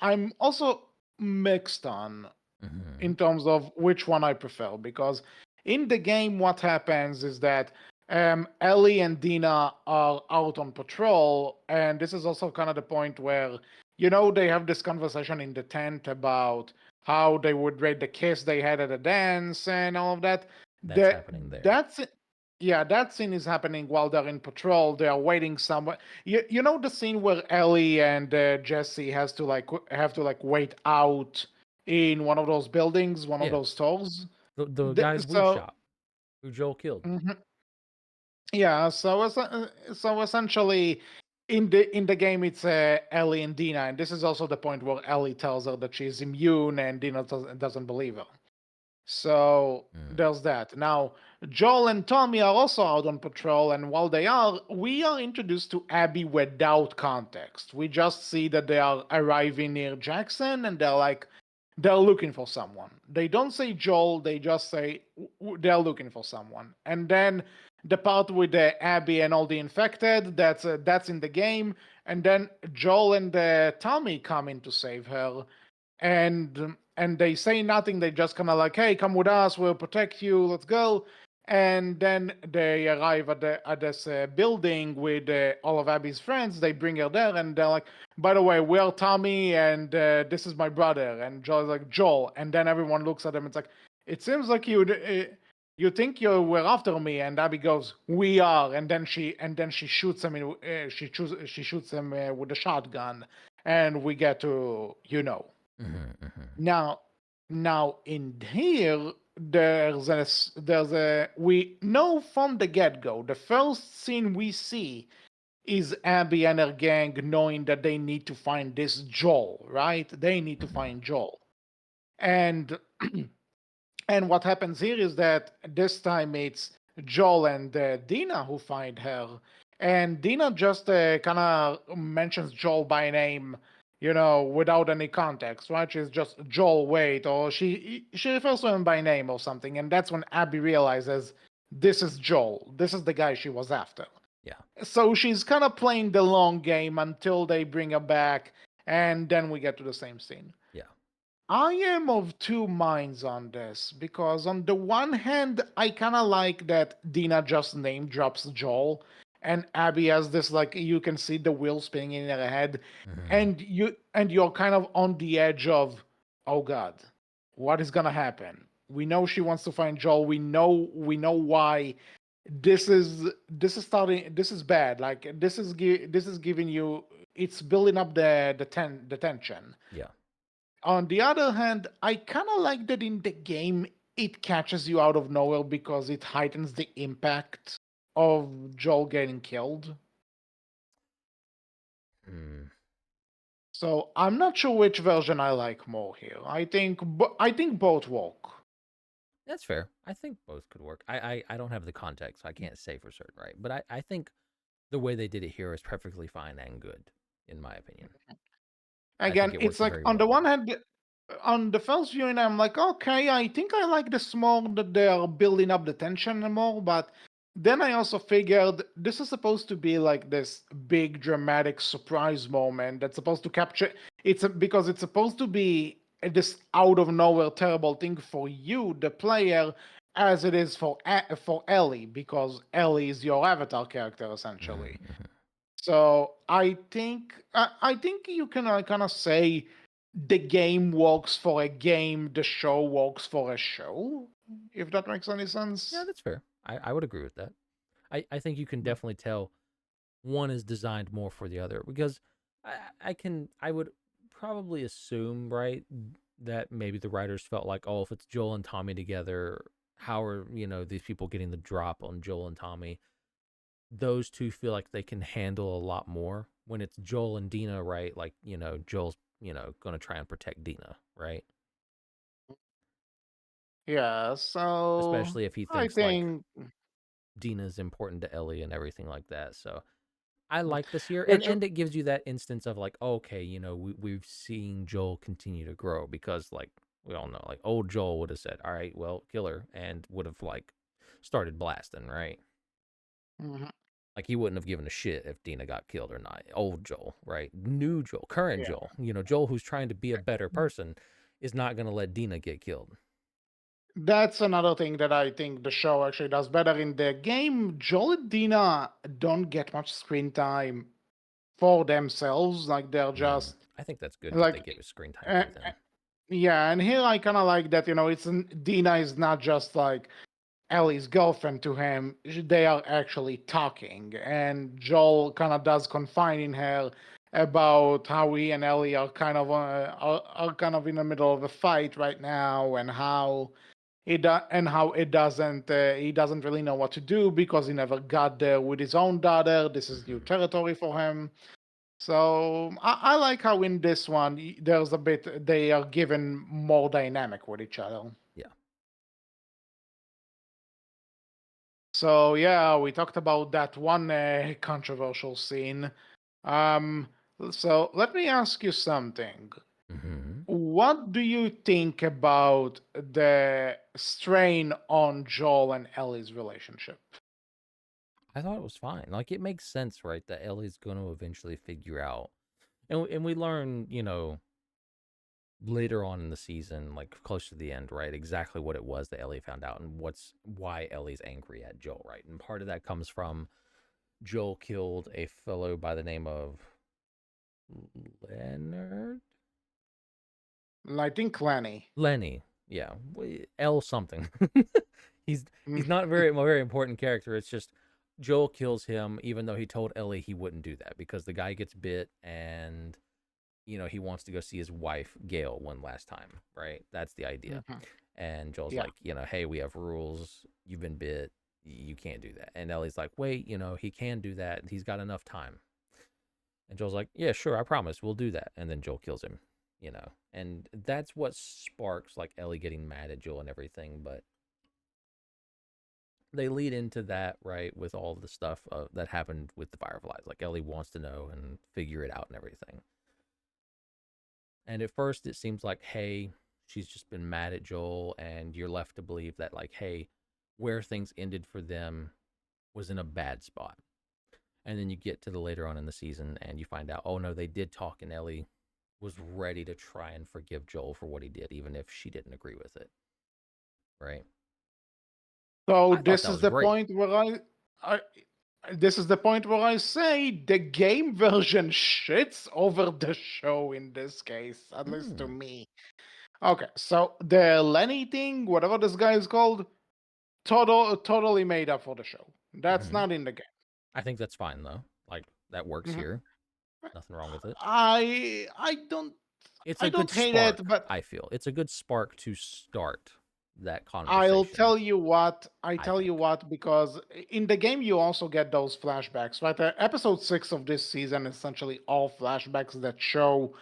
I'm also mixed on Hmm. in terms of which one I prefer. Because in the game, what happens is that Ellie and Dina are out on patrol, and this is also kind of the point where they have this conversation in the tent about how they would rate the kiss they had at a dance and all of that. That's The happening there. that's Yeah, that scene is happening while they're in patrol. They are waiting somewhere. You know the scene where Ellie and Jesse have to like wait out in one of those buildings, one of Yeah, those stores. the guy's weed So, shop who Joel killed. mhm. Yeah, so essentially, in the game, it's Ellie and Dina, and this is also the point where Ellie tells her that she's immune, and Dina doesn't believe her. So Mm, there's that. Now, Joel and Tommy are also out on patrol, and while they are, we are introduced to Abby without context. We just see that they are arriving near Jackson, and they're looking for someone. They don't say Joel, they just say they're looking for someone. And then the part with the Abby and all the infected, that's in the game. And then Joel and Tommy come in to save her, and they say nothing. They just kind of like, hey, come with us, we'll protect you, let's go. And then they arrive at this building with all of Abby's friends. They bring her there, and they're like, by the way, we're Tommy, and this is my brother. And Joel's like, Joel. And then everyone looks at him. It's like, it seems like you think you were after me. And Abby goes, we are. And then she shoots him she shoots him with a shotgun, and we get to now, in here, we know from the get go. The first scene we see is Abby and her gang knowing that they need to find this Joel, right? They need to mhm. find Joel, and and what happens here is that this time it's Joel and Dina who find her. And Dina just kind of mentions Joel by name, without any context, right? She's just Joel, wait, or she refers to him by name or something. And that's when Abby realizes this is Joel. This is the guy she was after. Yeah, So she's kind of playing the long game until they bring her back. And then we get to the same scene. yeah. I am of two minds on this because, on the one hand, I kind of like that Dina just name drops Joel, and Abby has this like you can see the wheel spinning in her head, Hmm. and you're kind of on the edge of, oh God, what is gonna happen? We know she wants to find Joel. We know why. This is starting. This is bad. Like this is giving you. It's building up the tension. Yeah, On the other hand, I kind of like that in the game it catches you out of nowhere because it heightens the impact of Joel getting killed. mm. So I'm not sure which version I like more here. I think both work. That's fair. I think both could work. I don't have the context, so I can't say for certain, right? But I think the way they did it here is perfectly fine and good, in my opinion. I think Again, it it's works like very on the well. one hand, on the first viewing, I'm like, okay, I think I like this more that they're building up the tension more. But then I also figured this is supposed to be like this big dramatic surprise moment that's supposed to capture. Because it's supposed to be this out of nowhere terrible thing for you, the player, as it is for Ellie, because Ellie is your avatar character essentially. Mm-hmm. So I think you can kind of say the game works for a game, the show works for a show, if that makes any Yeah, sense. that's fair. I would agree with that. I think you can definitely tell one is designed more for the other because I would probably assume, right, that maybe the writers felt like, oh, if it's Joel and Tommy together, how are, these people getting the drop on Joel and Tommy? Those two feel like they can handle a lot more. When it's Joel and Dina, right? Like, Joel's, going to try and protect Dina, right? Yeah, so Especially if he I thinks like think Dina's important to Ellie and everything like that. So I like this here, and which and it gives you that instance of like, okay, we've seen Joel continue to grow because like we all know, like old Joel would have said, all right, well, kill her, and would have like started blasting, right? Mhm. Like he wouldn't have given a shit if Dina got killed or not. Old Joel, right? New Joel, current Yeah. Joel, Joel who's trying to be a better person is not gonna let Dina get killed. That's another thing that I think the show actually does better. In the game, Joel and Dina don't get much screen time for themselves. Like they're Mm. just I think that's good that they like give screen time uh, to them. yeah, and here I kind of like that, Dina is not just like Ellie's girlfriend to him. They are actually talking, and Joel kind of does confide in her about how he and Ellie are are kind of in the middle of a fight right now, and how it doesn't he doesn't really know what to do because he never got there with his own daughter. This is new Hmm. territory for him. So I like how in this one there's a bit they are given more dynamic with each other. Yeah. So yeah, we talked about that one controversial scene. Um, so let me ask you something. Hmm. What do you think about the strain on Joel and Ellie's relationship? I thought it was fine. Like it makes sense, right? That Ellie's going to eventually figure out, and we learn, later on in the season, like close to the end, right? Exactly what it was that Ellie found out and why Ellie's angry at Joel, right? And part of that comes from Joel killed a fellow by the name of Leonard, I think Lenny. Lenny. Yeah, L something. he's Mm, he's not very important character. It's just Joel kills him, even though he told Ellie he wouldn't do that because the guy gets bit and he wants to go see his wife Gail one last time, right? That's the idea. mhm. And Joel's Yeah. like, hey, we have rules. You've been bit. You can't do that. And Ellie's like, wait, he can do that. He's got enough time. And Joel's like, yeah, sure, I promise, we'll do that. And then Joel kills him. And that's what sparks like Ellie getting mad at Joel and everything. But they lead into that, right, with all the stuff that happened with the Fireflies. Like Ellie wants to know and figure it out and everything. And at first, it seems like, hey, she's just been mad at Joel, and you're left to believe that, like, hey, where things ended for them was in a bad spot. And then you get to the later on in the season, and you find out, oh no, they did talk, and Ellie was ready to try and forgive Joel for what he did, even if she didn't agree with it. Right? So I thought this that is was the great. point where I this is the point where I say the game version shits over the show in this case, at least to Hmm. me. Okay, so the Lenny thing, whatever this guy is called, totally made up for the show. That's Mm-hmm. not in the game. I think that's fine though. Like that works Mhm. here. Nothing wrong with it. I I don't It's I a good don't hate it, spark. but I feel it's a good spark to start. that I'll conversation. tell you what. I I tell you think. what because in the game you also get those flashbacks, right? Episode 6 of this season is essentially all flashbacks that show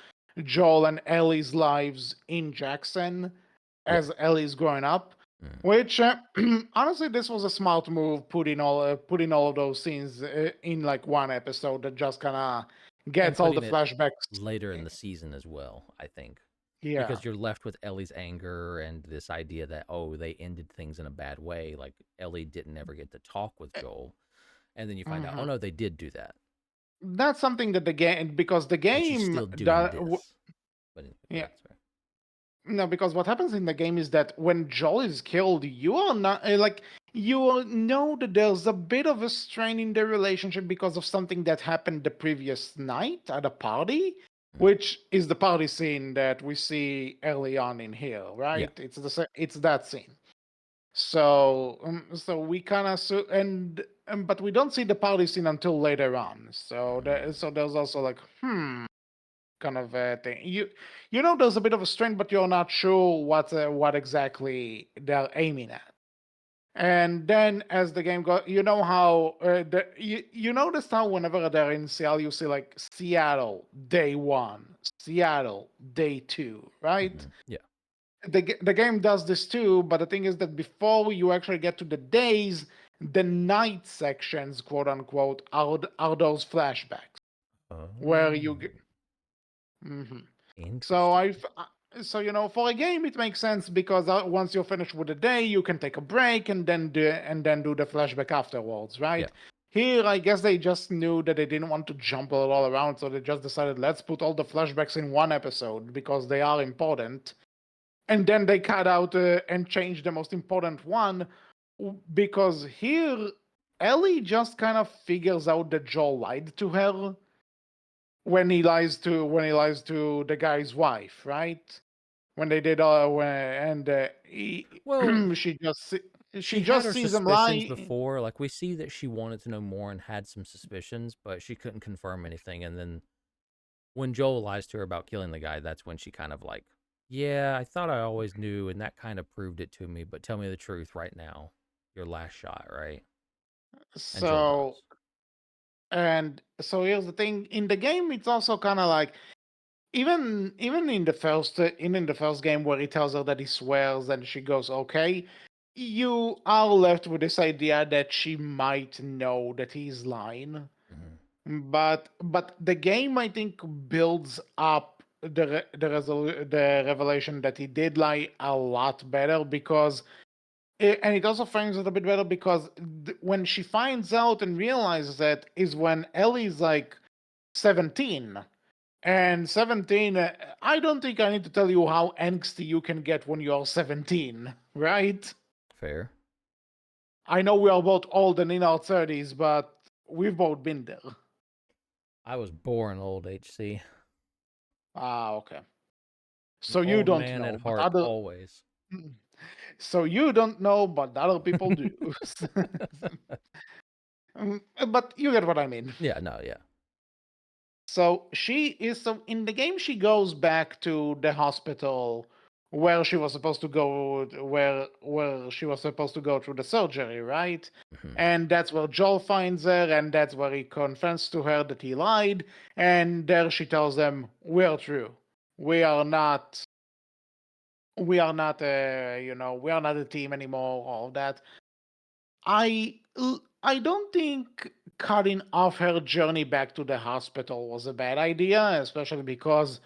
Joel and Ellie's lives in Jackson Yeah. as Ellie's growing up. Mm. Which honestly, this was a smart move, putting all of those scenes in like one episode that just kind of And gets all the putting it flashbacks. later in the season as well, I think. Yeah. Because you're left with Ellie's anger and this idea that, oh, they ended things in a bad way. Like Ellie didn't ever get to talk with Joel. And then you find out, oh Mhm. no, they did do that. That's something that the game, because the And she's game still doing that this. But go yeah. ahead, sorry. No, because what happens in the game is that when Joel is killed, you are not like you know that there's a bit of a strain in the relationship because of something that happened the previous night at a party, Mm. which is the party scene that we see early on in here, Yeah. right? It's that scene. So we kind of but we don't see the party scene until later on. So Mm. there's also like kind of thing. You know there's a bit of a strain, but you're not sure what exactly they're aiming at. And then as the game goes, you know how you notice how whenever they're in Seattle, you see like Seattle day one, Seattle day two, right? Yeah. The game does this too, but the thing is that before you actually get to the days, the night sections, quote unquote, are those flashbacks where you Oh, get. Mhm. So interesting. so for a game it makes sense because once you're finished with the day, you can take a break and then do the flashback afterwards, Yeah. right? Here, I guess they just knew that they didn't want to jumble it all around, so they just decided let's put all the flashbacks in one episode because they are important, and then they cut out and changed the most important one because here Ellie just kind of figures out that Joel lied to her when he lies to the guy's wife, right? When they did when and Well, she she had just her sees him suspicions lie. before. Like we see that she wanted to know more and had some suspicions, but she couldn't confirm anything. And then when Joel lies to her about killing the guy, that's when she kind of like, yeah, I thought I always knew, and that kind of proved it to me. But tell me the truth right now. Your last shot, right? And Joel So does. so here's the thing: in the game, it's also kind of like even in the first game where he tells her that he swears and she goes okay, you are left with this idea that she might know that he's lying. Hmm. But the game, I think, builds up the revelation that he did lie a lot better because and it also frames it a bit better because when she finds out and realizes that is when Ellie's like 17. And 17, I don't think I need to tell you how angsty you can get when you're 17, right? Fair. I know we are both old and in our 30s, but we've both been there. I was born old HC. Ah, okay. An So you old don't man at know, but heart, always. so you don't know, but other people do. But you get what I mean. Yeah, no, yeah. So in the game she goes back to the hospital where she was supposed to go where she was supposed to go through the surgery, right? Hmm. And that's where Joel finds her, and that's where he confesses to her that he lied, and there she tells them we're true. We are not we are not a team anymore, all of that. I don't think cutting off her journey back to the hospital was a bad idea, especially because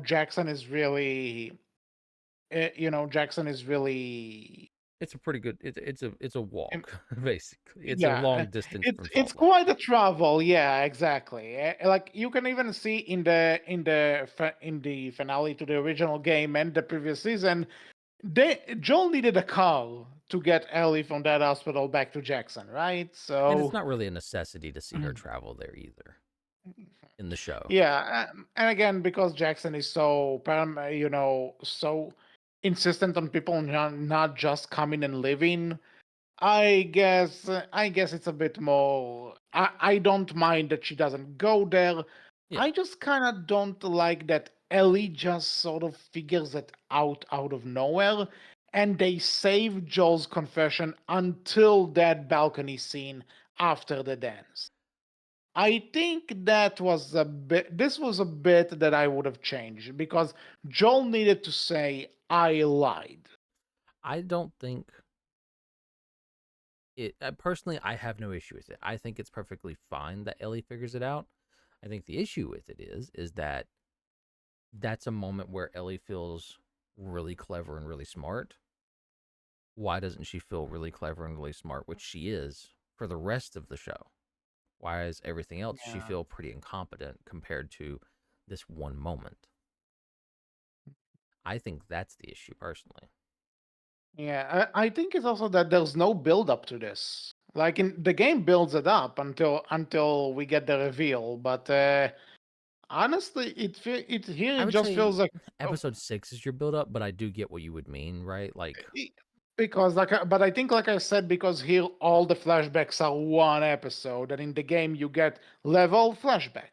Jackson is really Jackson is really It's a pretty good. It's a um, walk, basically. It's a yeah, long distance it's from it's Salt Lake. quite a travel. Yeah, exactly. Like you can even see in the finale to the original game and the previous season, Joel needed a car to get Ellie from that hospital back to Jackson, right? And it's So not really a necessity to see her travel there either in the show. yeah, and again, because Jackson is so so insistent on people not just coming and living, I guess it's a bit more. I don't mind that she doesn't go there. Yeah. I just kind of don't like that Ellie just sort of figures it out of nowhere, and they save Joel's confession until that balcony scene after the dance. I think that was a bit. This was a bit that I would have changed because Joel needed to say, "I lied." I don't think it. Personally, I have no issue with it. I think it's perfectly fine that Ellie figures it out. I think the issue with it is that that's a moment where Ellie feels really clever and really smart. Why doesn't she feel really clever and really smart, which she is for the rest of the show? Why is everything else she Yeah. feel pretty incompetent compared to this one moment? I think that's the issue personally. Yeah, I think it's also that there's no build up to this. Like in the game builds it up until we get the reveal, but honestly, it here I it would just say feels like oh, episode 6 is your build up, but I do get what you would mean, right? Like, because but I think like I said because here all the flashbacks are one episode, and in the game you get level flashback.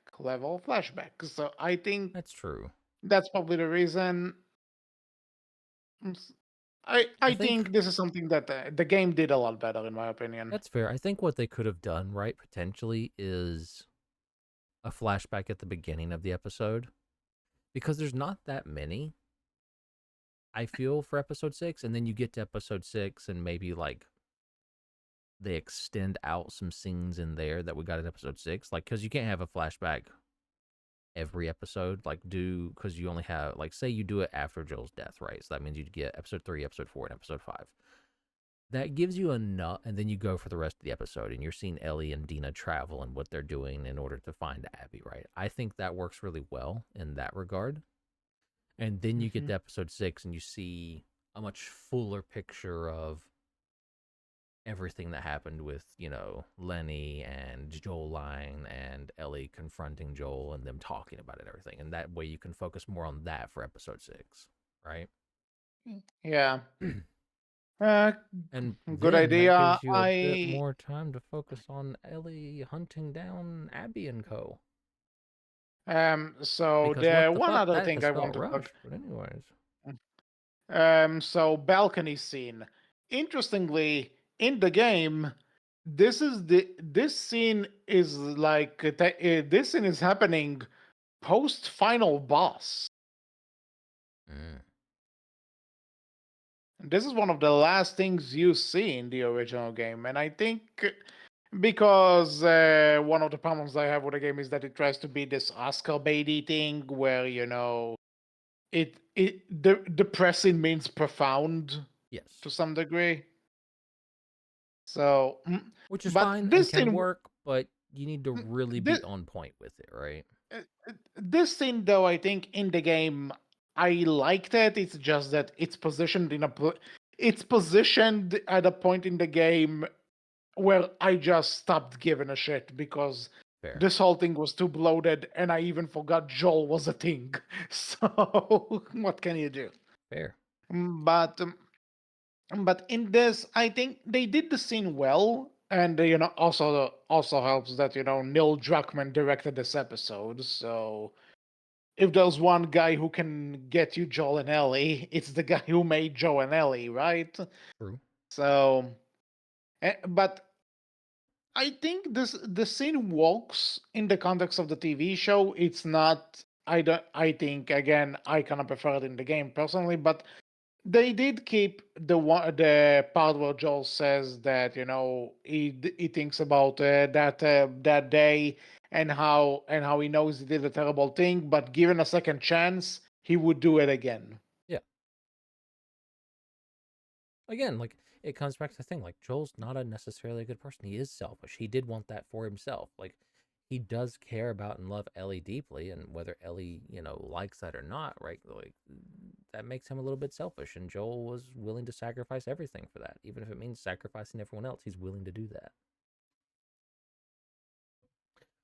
So I think that's true. that's probably the reason. Mm, s- I I think think this is something that the game did a lot better in my opinion. that's fair. I think what they could have done, right, potentially, is a flashback at the beginning of the episode because there's not that many, I feel, for episode 6. And then you get to episode 6 and maybe like they extend out some scenes in there that we got in episode 6. Like, because you can't have a flashback every episode, like, do because you only have, like, say you do it after Joel's death, right? So that means you'd get episode 3, episode 4, and episode 5. That gives you enough, and then you go for the rest of the episode, and you're seeing Ellie and Dina travel and what they're doing in order to find Abby, right? I think that works really well in that regard. And then you get Hmm. to episode 6, and you see a much fuller picture of everything that happened with, Lenny and Joel lying and Ellie confronting Joel and them talking about it and everything. And that way you can focus more on that for episode 6, right? Yeah. Uh, And Good then that idea. gives you a bit more time to focus on Ellie hunting down Abby and co. So Because the what the one fuck, other that thing has I felt want to talk. rushed. But anyways, So balcony scene. Interestingly, in the game, this scene is like this scene is happening post final boss. mm, This is one of the last things you see in the original game, and I think because one of the problems I have with the game is that it tries to be this Oscar baity thing where the pressing means profound yes, to some degree. So, which is but fine and this can thing, work, but you need to really be this, on point with it, right? this thing though, I think in the game, I liked it. It's just that it's positioned it's positioned at a point in the game where I just stopped giving a shit because Fair, this whole thing was too bloated, and I even forgot Joel was a thing. So, what can you do? fair. But but in this, I think they did the scene well, and also helps that Neil Druckmann directed this episode. So if there's one guy who can get you Joel and Ellie, it's the guy who made Joe and Ellie, right? True. So, but I think the scene works in the context of the TV show. It's not. I don't. I think again, I kind of prefer it in the game personally, but they did keep the part where Joel says that he thinks about that day and how he knows he did a terrible thing, but given a second chance, he would do it again. Yeah. Again, like, it comes back to the thing. Like, Joel's not a necessarily a good person. He is selfish. He did want that for himself. Like, he does care about and love Ellie deeply, and whether Ellie, likes that or not, right? Like, that makes him a little bit selfish. And Joel was willing to sacrifice everything for that, even if it means sacrificing everyone else. He's willing to do that.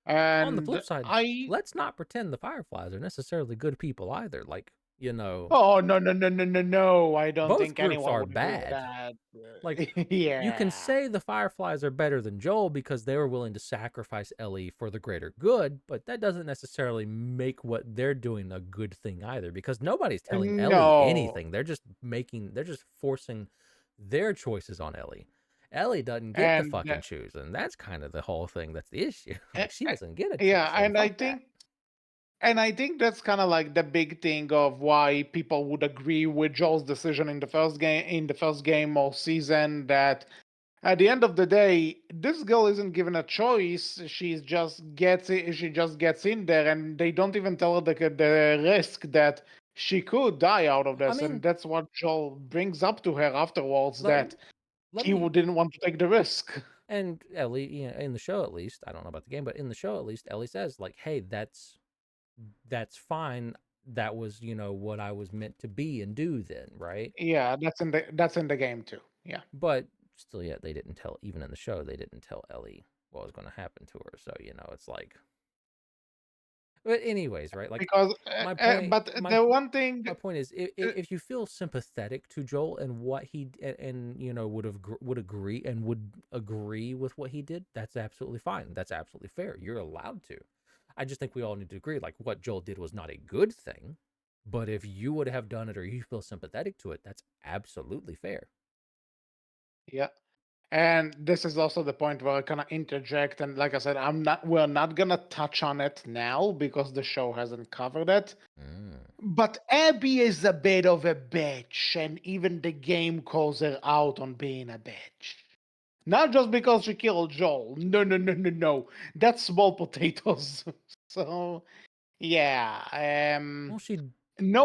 On the And flip side, I let's not pretend the Fireflies are necessarily good people either. Like, You know, Oh, no, no, no, no, no, no. I don't both think groups anyone are would agree with bad. that. Like, you can Yeah. say the Fireflies are better than Joel because they were willing to sacrifice Ellie for the greater good, but that doesn't necessarily make what they're doing a good thing either because nobody's telling Ellie No. anything. They're just forcing their choices on Ellie. Ellie doesn't get to And fucking choose, and that's kind of the whole thing that's the issue. eh, Like, she eh, doesn't get a choice, yeah, and fuck that. and I think that's kind of like the big thing of why people would agree with Joel's decision in the first game or season, that at the end of the day, this girl isn't given a choice. She just gets in there, and they don't even tell her the risk that she could die out of I this. And mean, that's what Joel brings up to her afterwards, let, that let he me didn't want to take the risk. and Ellie, in the show at least, I don't know about the game, but in the show at least, Ellie says like, "Hey, that's fine. That was, what I was meant to be and do then, right?" Yeah, that's in the game too. Yeah, But still, yeah, they didn't tell, even in the show, they didn't tell Ellie what was going to happen to her. So, it's like, but anyways, right? Like, because my point, but the one thing, my point is, uh, if you feel sympathetic to Joel and what he and would agree and would agree with what he did, that's absolutely fine. That's absolutely fair. You're allowed to. I just think we all need to agree, like, what Joel did was not a good thing. But if you would have done it or you feel sympathetic to it, that's absolutely fair. yeah. And this is also the point where I kind of interject. And like I said, we're not gonna touch on it now because the show hasn't covered it. Mm. But Abby is a bit of a bitch, and even the game calls her out on being a bitch. Not just because she killed Joel. No, no, no, no, no. That's small potatoes. So yeah, Well, she no,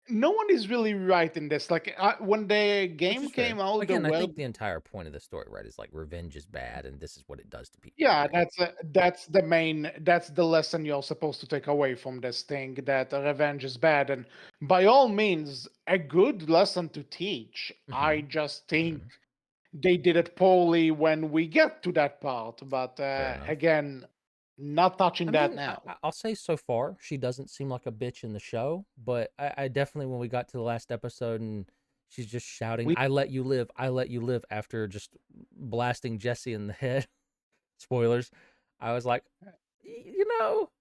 no one is really right in this. Like when the Which game is fair. came out, the Again, I word. think the entire point of the story, right, is like revenge is bad and this is what it does to people, Yeah, right? that's the lesson you're supposed to take away from this thing, that revenge is bad, and by all means a good lesson to teach. I Mm-hmm. just think Mm-hmm. they did it poorly when we get to that part, but Fair enough. again, not touching I that mean, now. I'll say so far, she doesn't seem like a bitch in the show, but I definitely, when we got to the last episode and she's just shouting, We "I let you live, I let you live," after just blasting Jesse in the head, spoilers, I was like,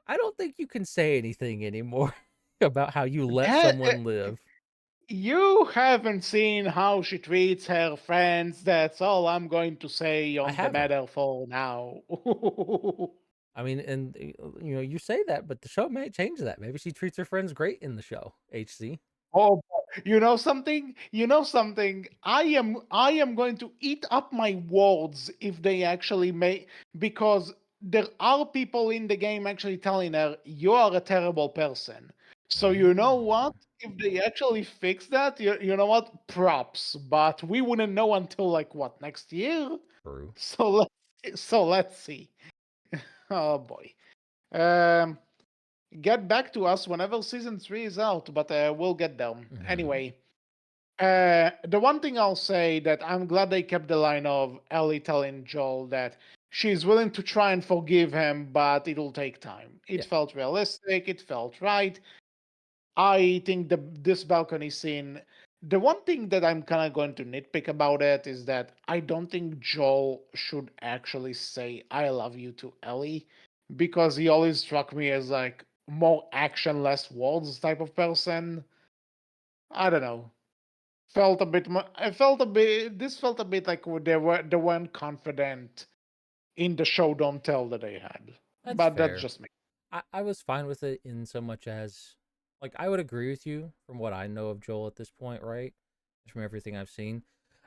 I don't think you can say anything anymore about how you let Eh, eh, someone live. you haven't seen how she treats her friends. That's all I'm going to say I on the haven't. matter for now. I mean, and you say that, but the show may change that. Maybe she treats her friends great in the show. HC. Oh, you know something? You know something? I am going to eat up my words if they actually make, because there are people in the game actually telling her you are a terrible person. So you know what? Mm, If they actually fix that, you know what? Props. But we wouldn't know until like what, next year? true. So let's see. Oh boy. Um get back to us whenever season 3 is out, but we'll get there. Hmm. Anyway, the one thing I'll say, that I'm glad they kept the line of Ellie telling Joel that she's willing to try and forgive him, but it'll take time. It Yeah, felt realistic, it felt right. I think this balcony scene, the one thing that I'm kind of going to nitpick about it is that I don't think Joel should actually say "I love you" to Ellie, because he always struck me as like more action, less words type of person. I don't know. Felt a bit. I felt a bit. This felt a bit like they weren't confident in the show don't tell that they had. that's But that's fair. just me. I was fine with it in so much as, like, I would agree with you from what I know of Joel at this point, right? From everything I've seen.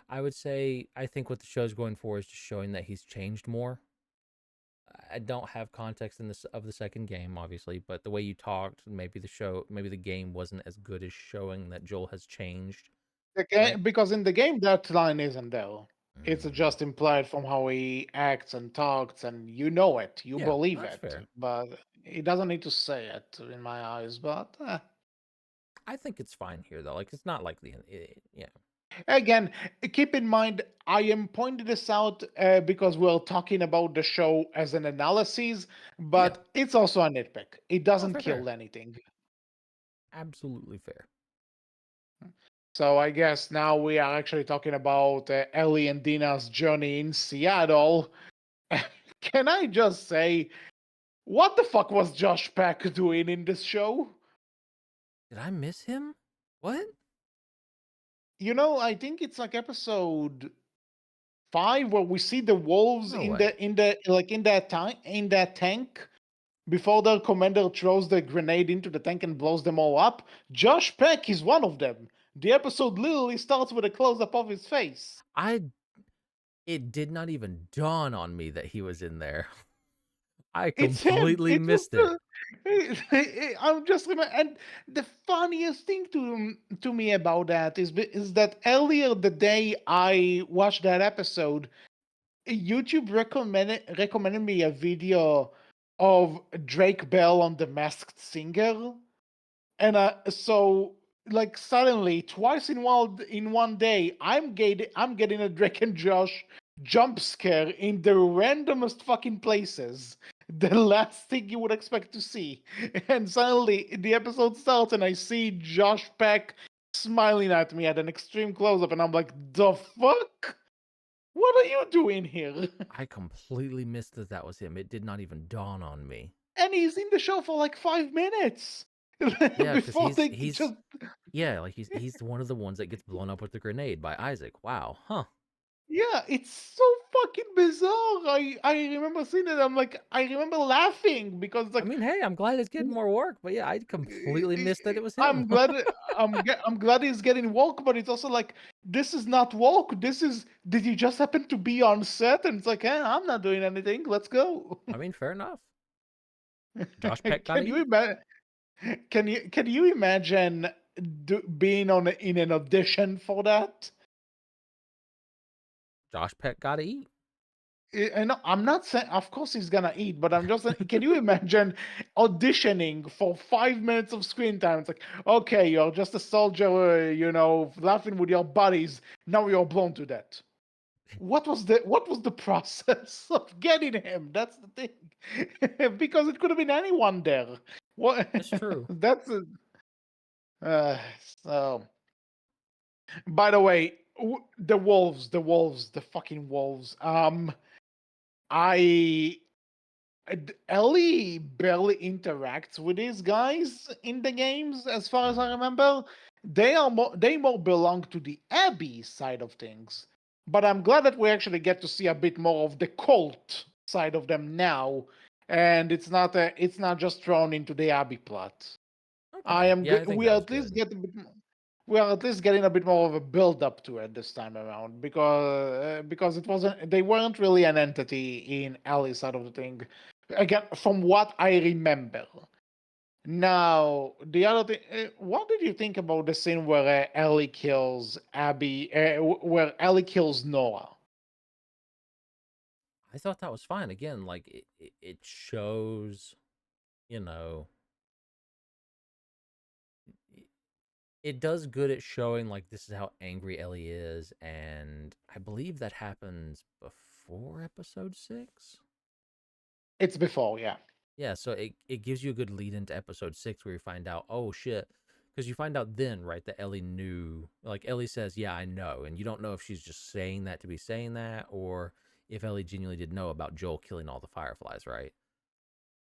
I would say I think what the show's going for is just showing that he's changed more. I don't have context in this of the second game, obviously, but the way you talked, maybe the game wasn't as good as showing that Joel has changed, right? Because in the game that line isn't there. It's Mm, just implied from how he acts and talks, and you know it, you yeah, believe that's it. fair. But he doesn't need to say it in my eyes. But I think it's fine here though. Like, it's not like yeah, again, keep in mind, I am pointing this out because we're talking about the show as an analysis, yeah. but it's also a nitpick. It Oh, doesn't fair, fair, kill anything. absolutely fair. So I guess now we are actually talking about Ellie and Dina's journey in Seattle. Can I just say, what the fuck was Josh Peck doing in this show? Did I miss him? What? I think it's like episode 5 where we see the wolves No in way. that tank before their commander throws the grenade into the tank and blows them all up. Josh Peck is one of them. The episode literally starts with a close up of his face. I it did not even dawn on me that he was in there. I It's him. completely It was missed it. I'm just remember, and the funniest thing to me about that is that earlier the day I watched that episode, YouTube recommended me a video of Drake Bell on The Masked Singer, and so like suddenly twice in one day I'm getting a Drake and Josh jump scare in the randomest fucking places. The last thing you would expect to see. And suddenly the episode starts and I see Josh Peck smiling at me at an extreme close up and I'm like, the fuck? What are you doing here? I completely missed that that was him. It did not even dawn on me. And he's in the show for like 5 minutes Yeah, because before he's they he's just yeah, like he's one of the ones that gets blown up with the grenade by Isaac. Wow, huh? Yeah, it's so fucking bizarre. I remember seeing it. I'm like, I remember laughing because I like, mean, hey, I'm glad it's getting w- more work, but yeah, I completely missed that it was him. I'm glad I'm glad he's getting woke, but it's also like this is not woke. This is did you just happen to be on set? And it's like, I'm not doing anything. Let's go. I mean, fair enough. Josh Peck got to Can you eat. imagine? Can you imagine being in an audition for that? Josh Peck got to eat. I know, I'm not saying, of course, he's gonna eat, but I'm just saying, can you imagine auditioning for 5 minutes of screen time? It's like, okay, you're just a soldier, laughing with your buddies. Now you're blown to death. What was the process of getting him? That's the thing, because it could have been anyone there. What? That's true. That's uh, so. By the way, the fucking wolves. I Ellie barely interacts with these guys in the games, as far as I Mhm. remember. They more belong to the Abby side of things. But I'm glad that we actually get to see a bit more of the cult side of them now, and it's not just thrown into the Abby plot. I Okay. am Yeah, good. I think that was good. We are at least getting a bit more of a build up to it this time around because they weren't really an entity in Ellie's side of the thing. Again, from what I remember. Now, the other thing, what did you think about the scene where Ellie kills Abby, where Ellie kills Noah? I thought that was fine. Again, like it shows, you know, it does good at showing like this is how angry Ellie is, and I believe that happens before episode 6. It's before, yeah. Yeah, so it gives you a good lead into episode 6 where you find out, oh shit, because you find out then, right, that Ellie knew. Like Ellie says, yeah, I know, and you don't know if she's just saying that to be saying that, or if Ellie genuinely did know about Joel killing all the Fireflies, right?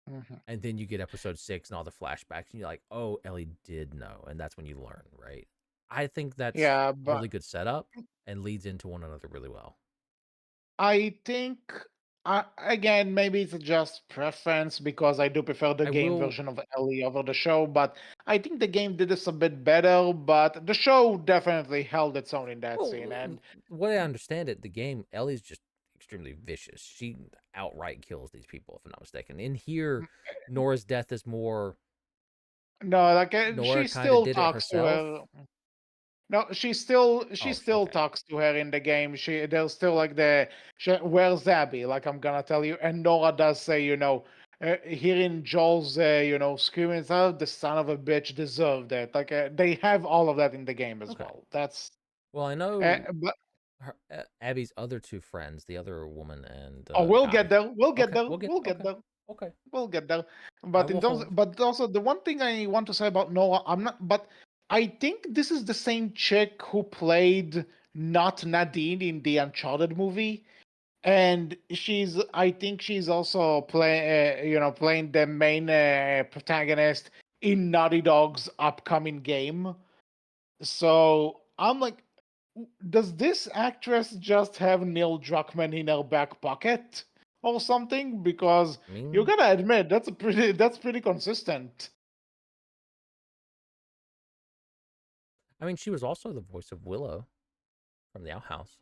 Mhm. And then you get episode 6 and all the flashbacks, and you're like, oh, Ellie did know, and that's when you learn, right? I think that's Yeah, but really good setup and leads into one another really well. I think, again, maybe it's just preference because I do prefer the I game will. version of Ellie over the show, but I think the game did this a bit better, but the show definitely held its own in that scene. Well, And the way I understand it, the game, Ellie's just extremely vicious. She outright kills these people, if I'm not mistaken. In here, Nora's death is more no, like Nora she kind of still did it talks to her. herself. No, she Oh, still okay. talks to her in the game. There's still like where's Abby? Like I'm gonna tell you. And Nora does say, hearing Joel's, screaming, oh, the son of a bitch deserved it. Like they have all of that in the game as Okay. well. That's Well, I know but Abby's other two friends, the other woman and oh, we'll get guy. there. We'll get Okay, there. we'll get. We'll get Okay, there. okay. We'll get there. I But will hold. but also the one thing I want to say about Noah, I'm not. But I think this is the same chick who played not Nadine in the Uncharted movie, and I think she's also playing the main protagonist in Naughty Dog's upcoming game. So I'm like, does this actress just have Neil Druckmann in her back pocket or something? Because I you mean, gotta admit that's pretty consistent. she was also the voice of Willow from the Outhouse.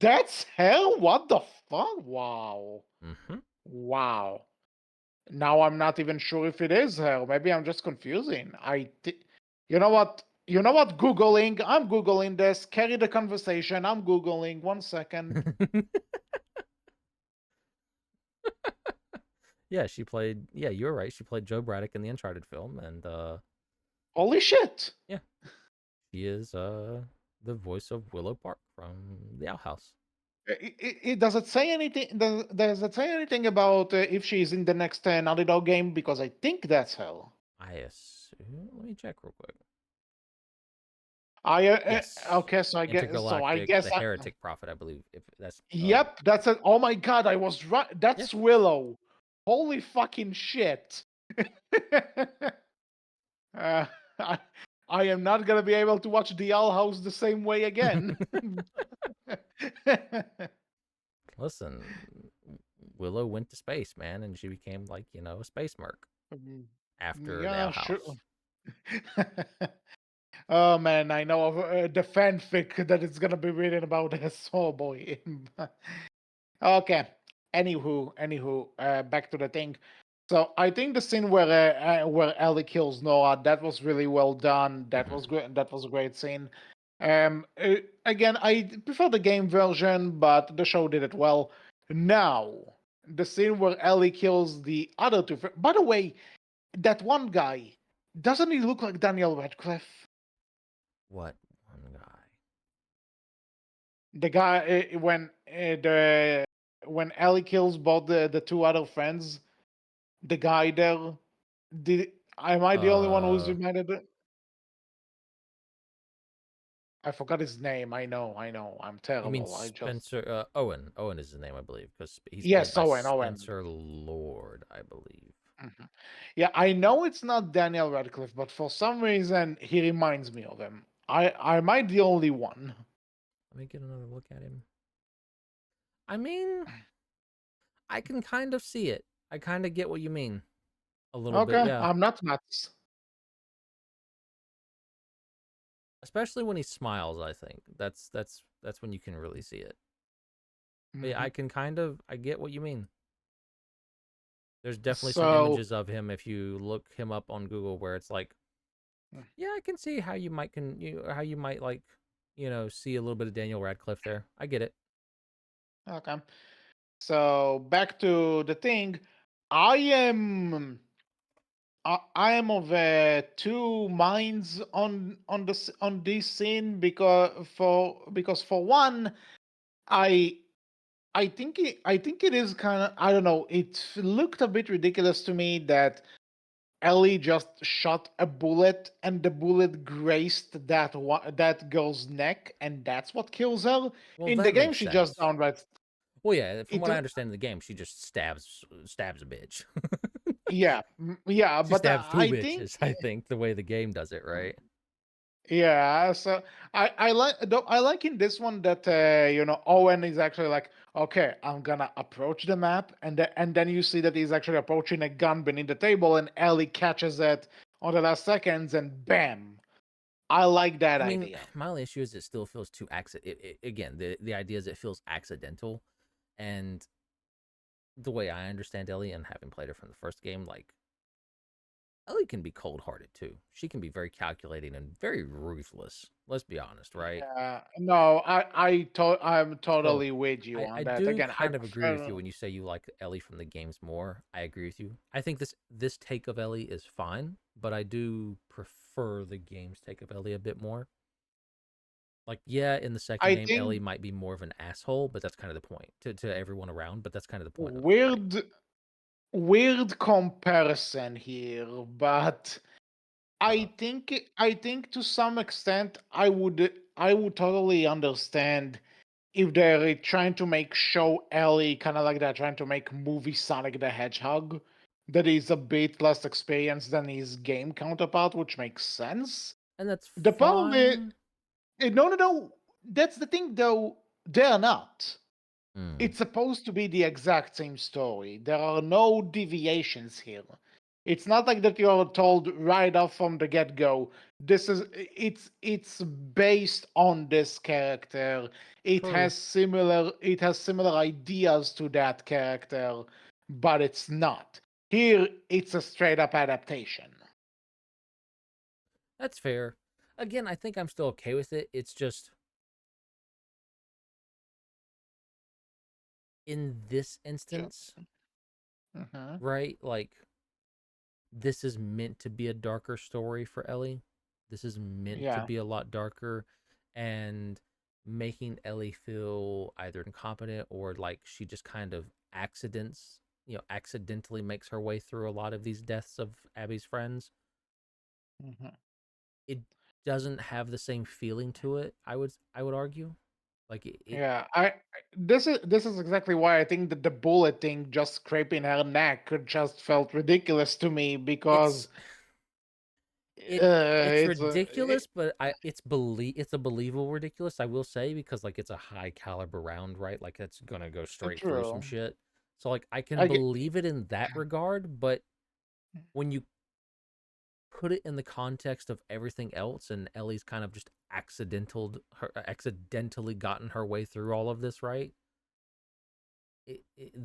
That's hell. What the fuck? Wow, Mm-hmm. wow. Now I'm not even sure if it is her. Maybe I'm just confusing. You know what? You know what? Googling. I'm googling this. Carry the conversation. I'm googling. 1 second. Yeah, she played. Yeah, you're right. She played Joe Braddock in the Uncharted film, and Holy shit! yeah, she is the voice of Willow Park from the Outhouse. Does it say anything? Does it say anything about if she's in the next Naughty Dog game? Because I think that's her. I assume. Let me check real quick. I Yes, okay. So I guess. So I Intergalactic, guess. the Heretic Prophet, I believe. If that's Yep, that's it. Oh my god, I was right. yeah. That's Willow. Holy fucking shit. uh, I, I am not gonna be able to watch the Owl House the same way again. Listen, Willow went to space, man, and she became like a space merc after the Yeah, sure. Outhouse. Oh man, I know of the fanfic that it's gonna be written about this. Oh boy. Okay. Anywho, back to the thing. So I think the scene where Ellie kills Noah, that was really well done. That Hmm. was great. That was a great scene. Again, I prefer the game version, but the show did it well. Now, the scene where Ellie kills the other two. By the way, that one guy, doesn't he look like Daniel Radcliffe? What one guy? The guy when Ellie kills both the two other friends, the guy there. Did Am I the only one who's Uh, reminded? I forgot his name. I know. I'm you mean terrible. I just Spencer? Owen. Owen is his name, I believe, because he's played Yes, by Owen. Spencer Lord, I believe. Mhm. Yeah, I know it's not Daniel Radcliffe, but for some reason he reminds me of him. I Am I the only one? Let me get another look at him. I mean, I can kind of see it. I kind of get what you mean. A little bit, Okay, yeah. I'm not nuts. Especially when he smiles, I think. That's when you can really see it. But yeah, Hmm. I get what you mean. There's definitely some So, images of him if you look him up on Google where it's like, yeah, I can see how how you might like, see a little bit of Daniel Radcliffe there. I get it. okay. So back to the thing. I am I am of two minds on this scene because for one, I I think it is kind of, I don't know. It looked a bit ridiculous to me that Ellie just shot a bullet and the bullet grazed that girl's neck and that's what kills her. Well, In the that game, makes she just sense. downright Well, yeah, from it. what I understand in the game, she just stabs a bitch. Yeah, yeah, She but stabs two I think bitches, I think, the way the game does it, right? yeah. So I like in this one that Owen is actually like, okay, I'm gonna approach the map, and then you see that he's actually approaching a gun beneath the table, and Ellie catches it on the last seconds, and bam. I like that I mean, idea. my only issue is it still feels too again, the idea is it feels accidental, and the way I understand Ellie and having played her from the first game, like Ellie can be cold hearted too. She can be very calculating and very ruthless. Let's be honest, right? Yeah, no, I'm So totally with you I on that. do Again, I kind of agree with prefer. you when you say you like Ellie from the games more. I agree with you. I think this take of Ellie is fine, but I do prefer the game's take of Ellie a bit more. Like, yeah, in the second I game, Ellie think might be more of an asshole, but that's kind of the point to everyone around. But that's kind of the point of it, right? weird comparison here, but Uh, I think to some extent I would totally understand if they're trying to make show Ellie kind of like they're trying to make movie Sonic the Hedgehog that is a bit less experienced than his game counterpart, which makes sense. and that's The problem is fine. no, no, no. That's the thing, though. They're not. Mm, It's supposed to be the exact same story. There are no deviations here. It's not like that you're told right off from the get-go. It's based on this character. true. It has similar ideas to that character, but it's not. Here it's a straight up adaptation. That's fair. Again, I think I'm still okay with it. It's just in this Sure. instance, Hmm. right? Like this is meant to be a darker story for Ellie. This is meant to Yeah. be a lot darker, and making Ellie feel either incompetent or like she just kind of accidentally makes her way through a lot of these deaths of Abby's friends. Hmm. It doesn't have the same feeling to it. I would argue, like it Yeah, this is exactly why I think that the bullet thing just scraping her neck just felt ridiculous to me because it's it it's it's a ridiculous, but it's a believable ridiculous. I will say because like it's a high caliber round, right? Like that's gonna go straight through some true. shit. So like I can I get, believe it in that regard, but when you put it in the context of everything else, and Ellie's kind of just accidentally gotten her way through all of this, right?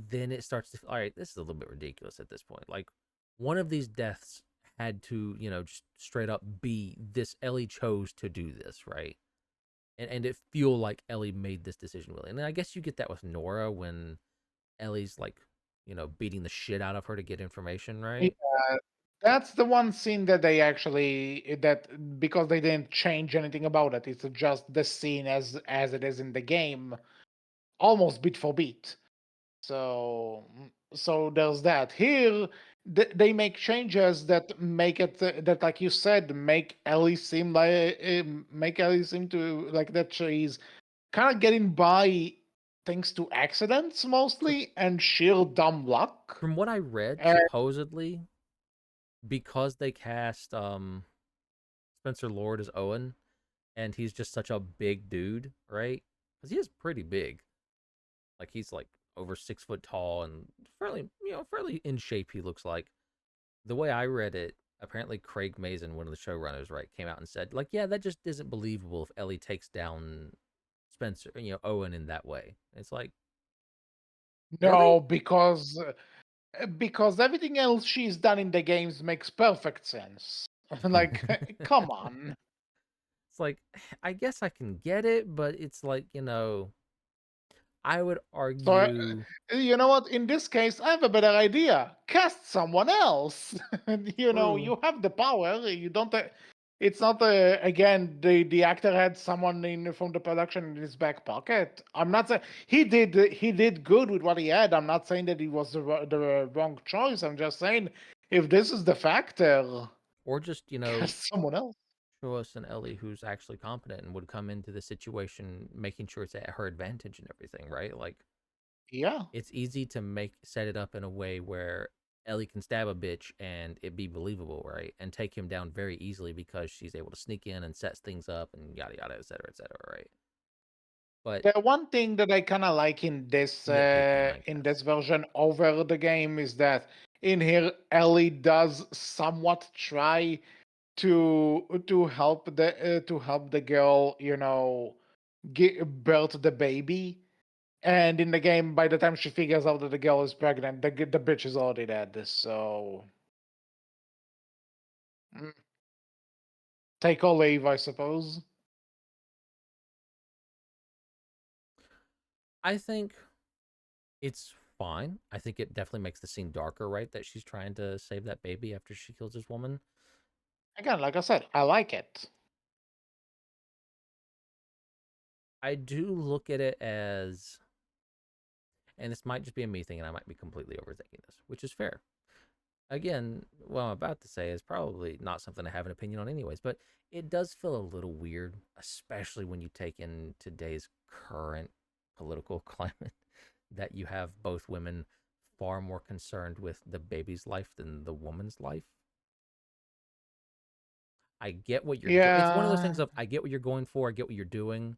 Then it starts to all right. This is a little bit ridiculous at this point. Like one of these deaths had to, just straight up be this. Ellie chose to do this, right? And it feel like Ellie made this decision willingly. And I guess you get that with Nora when Ellie's like, beating the shit out of her to get information, yeah, right? that's the one scene that they actually that because they didn't change anything about it. It's just the scene as it is in the game, almost beat for beat. So there's that. Here they make changes that make it that, like you said, make Ellie seem to like that she's kind of getting by thanks to accidents Fr- mostly and sheer dumb luck. From what I read, And supposedly because they cast Spencer Lord as Owen, and he's just such a big dude, right? Because he is pretty big. Like he's like over 6 foot tall and fairly in shape. He looks like. The way I read it, apparently Craig Mazin, one of the showrunners, right, came out and said, like, yeah, that just isn't believable if Ellie takes down Spencer, Owen in that way. It's like, really? no, because everything else she's done in the games makes perfect sense. Like, come on. It's like, I guess I can get it, but it's like, I would So, argue, you know what? In this case, I have a better idea. Cast someone else. true, You have the power. You don't. It's not again the actor had someone in from the production in his back pocket. I'm not saying he did good with what he had. I'm not saying that he was the wrong choice. I'm just saying if this is the factor, or just, cast someone else. show us an Ellie who's actually competent and would come into the situation making sure it's at her advantage and everything, right? Like, Yeah. it's easy to set it up in a way where Ellie can stab a bitch and it be believable, right? And take him down very easily because she's able to sneak in and sets things up and yada yada, et cetera, right? But The one thing that I kind of like nitpicking, I in guess. this version over the game is that in here Ellie does somewhat try to help the girl, give birth to the baby. And in the game, by the time she figures out that the girl is pregnant, the bitch is already dead. So mm, take or leave, I suppose. I think it's fine. I think it definitely makes the scene darker, right? That she's trying to save that baby after she kills this woman. Again, like I said, I like it. I do look at it as, and this might just be a me thing, and I might be completely overthinking this, which is fair. again, what I'm about to say is probably not something I have an opinion on, anyways, but it does feel a little weird, especially when you take in today's current political climate, that you have both women far more concerned with the baby's life than the woman's life. I get what you're it's one of those things Yeah. of I get what you're going for, I get what you're doing.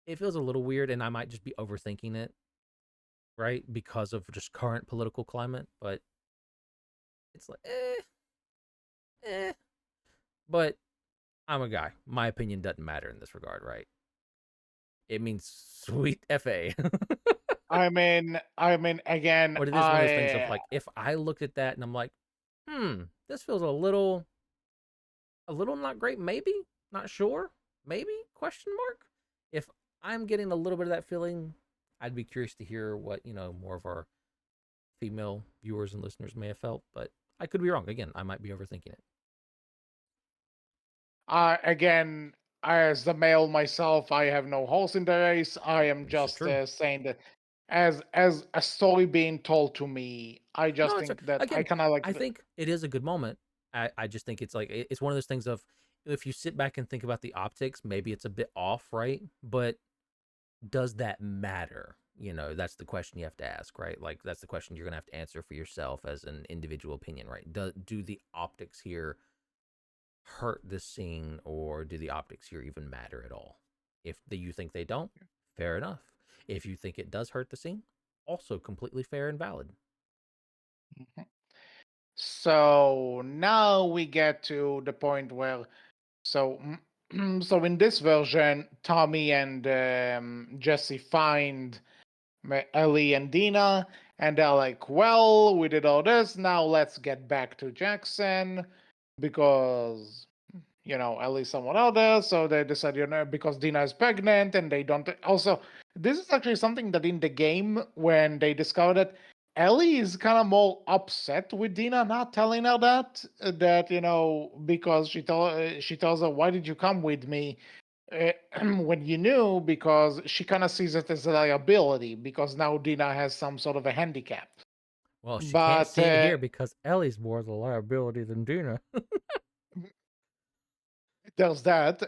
It feels a little weird and I might just be overthinking it, right? Because of just current political climate, but it's like eh. But I'm a guy. My opinion doesn't matter in this regard, right? It means sweet FA. I mean, again, But it is one of those things of like if I looked at that and I'm like, this feels a little not great, maybe, not sure, maybe question mark. If I'm getting a little bit of that feeling, I'd be curious to hear what, more of our female viewers and listeners may have felt, but I could be wrong. Again, I might be overthinking it. again, as the male myself, I have no horse in the race. I am This is just true. saying that as a story being told to me, I just No, it's think that I again. kind of like I think it is a good moment. I just think it's like it's one of those things of if you sit back and think about the optics, maybe it's a bit off, right? But does that matter? That's the question you have to ask, right? Like that's the question you're gonna have to answer for yourself as an individual opinion, right? Do the optics here hurt the scene, or do the optics here even matter at all? If you think they don't, fair enough. If you think it does hurt the scene, also completely fair and valid. Mhm. So now we get to the point where so so in this version, Tommy and Jesse find Ellie and Dina, and they're like, "Well, we did all this. Now let's get back to Jackson because Ellie's someone other." So they decide, because Dina is pregnant, and they don't. Also, this is actually something that in the game, when they discovered it, Ellie is kind of more upset with Dina not telling her that because she tells her, "Why did you come with me?" uh, when you knew, because she kind of sees it as a liability because now Dina has some sort of a handicap. Well, she can't But see it here because Ellie's more the liability than Dina. there's that.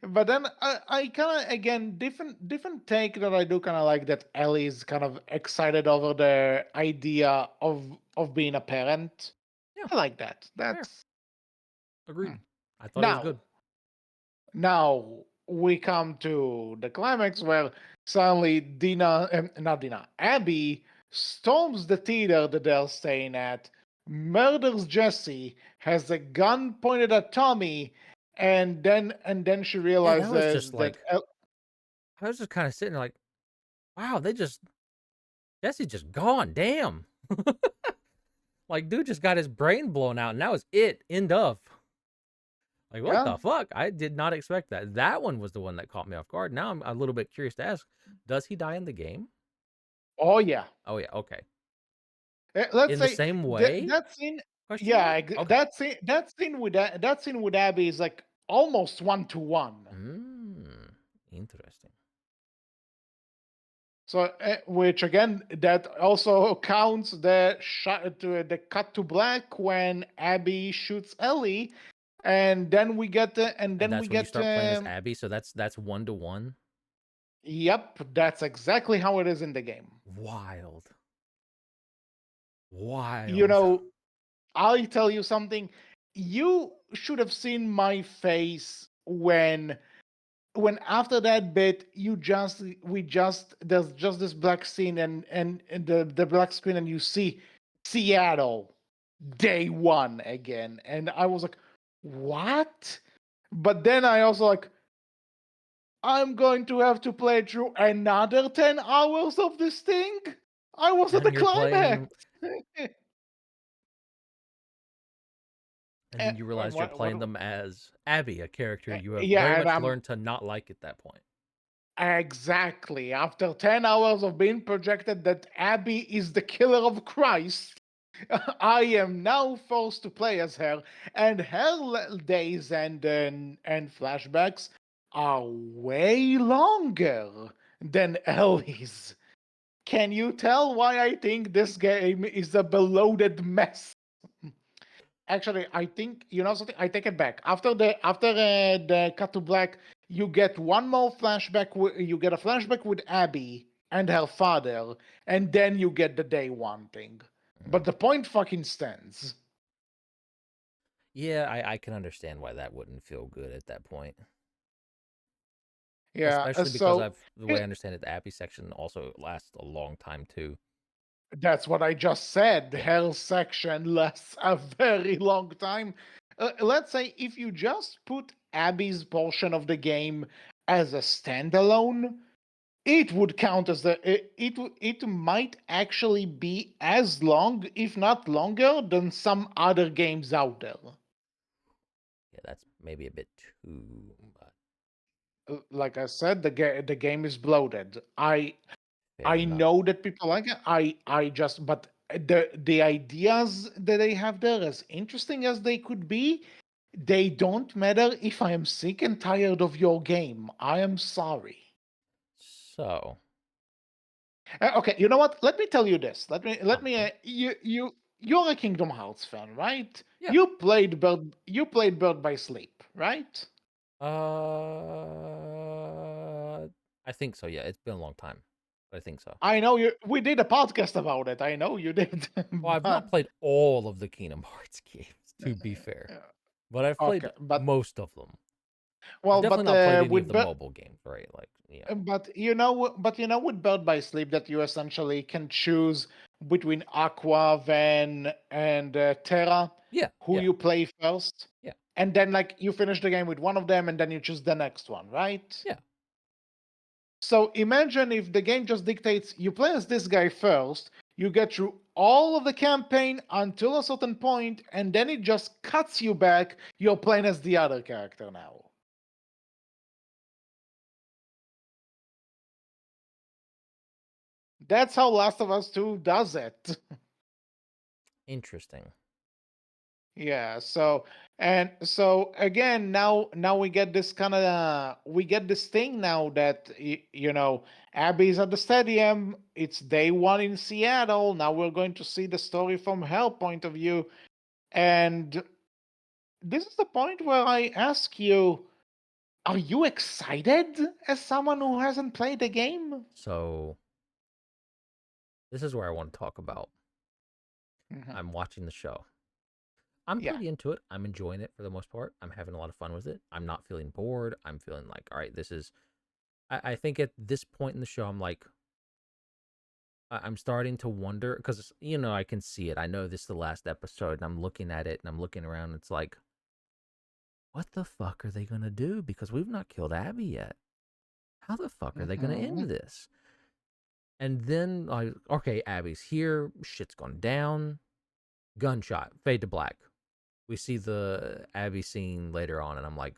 But then I kind of, again, different take that I do kind of like, that Ellie's kind of excited over the idea of being a parent. Yeah, I like that. fair. That's Agreed. hmm. I thought it was Now good. Now we come to the climax where suddenly not Dina, Abby storms the theater that they're staying at, murders Jesse, has a gun pointed at Tommy, and then she Yeah, that was realizes just that like I was just kind of sitting there like, wow, Jesse's just gone. Damn. Like, dude just got his brain blown out, and that was it. End of. Like, what yeah, the fuck? I did not expect that. That one was the one that caught me off guard. Now I'm a little bit curious to ask, does he die in the game? oh yeah. Oh yeah, okay. Let's In the say same way? that scene, Question yeah, mark? Okay. that scene with Abby is like almost 1-to-1. Interesting. So, which again, that also counts the shot to the cut to black when Abby shoots Ellie, and And then we that's when you get start playing as Abby, so that's 1-to-1. yep, that's exactly how it is in the game. Wild. You Wild. know, I'll tell you something. You should have seen my face when after that bit we just there's just this black scene, and the black screen, and you see Seattle day one again, and I was like, what? But then I also like, I'm going to have to play through another 10 hours of this thing. I was at the And you're climax. playing and then you realize you're What playing them as Abby, a character you have very yeah, and much I'm learned to not like at that point. exactly after 10 hours of being projected that Abby is the killer of Christ. I am now forced to play as her, and her days and flashbacks are way longer than Ellie's. Can you tell why I think this game is a bloated mess? Actually, I think you know something. I take it back. After the cut to black, you get one more flashback. You get a flashback with Abby and her father, and then you get the day one thing. But Mm. the point fucking stands. Yeah, I can understand why that wouldn't feel good at that point. Yeah. Especially because So I've the way I understand it, the Abby section also lasts a long time too. that's what I just said. Yeah. Hell section lasts a very long time. Let's say if you just put Abby's portion of the game as a standalone, it would count as it might actually be as long, if not longer, than some other games out there. Yeah, that's maybe a bit too much. Like I said, the game is bloated. Fair I enough. know that people like it. I just but the ideas that they have there, as interesting as they could be, they don't matter if I am sick and tired of your game. I am sorry. So, Okay, you know what? Let me tell you this. Let me. uh-huh. You're a Kingdom Hearts fan, right? Yeah. You played Bird by Sleep, right? I think so. Yeah, it's been a long time, but I think so. I know you. We did a podcast about it. I know you did, Well, I've not but played all of the Kingdom Hearts games, to be fair, but I've okay, played but most of them. I've well, definitely but not played any of with the Bird, mobile games, right? Like, with Bird by Sleep, that you essentially can choose between Aqua, Van, and Terra, yeah, who yeah, you play first, yeah, and then like you finish the game with one of them, and then you choose the next one, right? yeah. So imagine if the game just dictates you play as this guy first, you get through all of the campaign until a certain point, and then it just cuts you back. You're playing as the other character now. That's how Last of Us 2 does it. Interesting. Yeah, so again, now we get this thing now that Abby's at the stadium. It's day one in Seattle. Now we're going to see the story from her point of view. And this is the point where I ask you, are you excited as someone who hasn't played the game? So, this is where I want to talk about. Mhm. I'm watching the show. I'm Yeah. pretty into it. I'm enjoying it for the most part. I'm having a lot of fun with it. I'm not feeling bored. I'm feeling like, all right, this is. I think at this point in the show, I'm like, I'm starting to wonder because I can see it. I know this is the last episode, and I'm looking at it, and I'm looking around. And it's like, what the fuck are they gonna do? Because we've not killed Abby yet. How the fuck are they gonna Hmm. end this? And then like, okay, Abby's here. Shit's gone down. Gunshot. Fade to black. We see the Abby scene later on, and I'm like,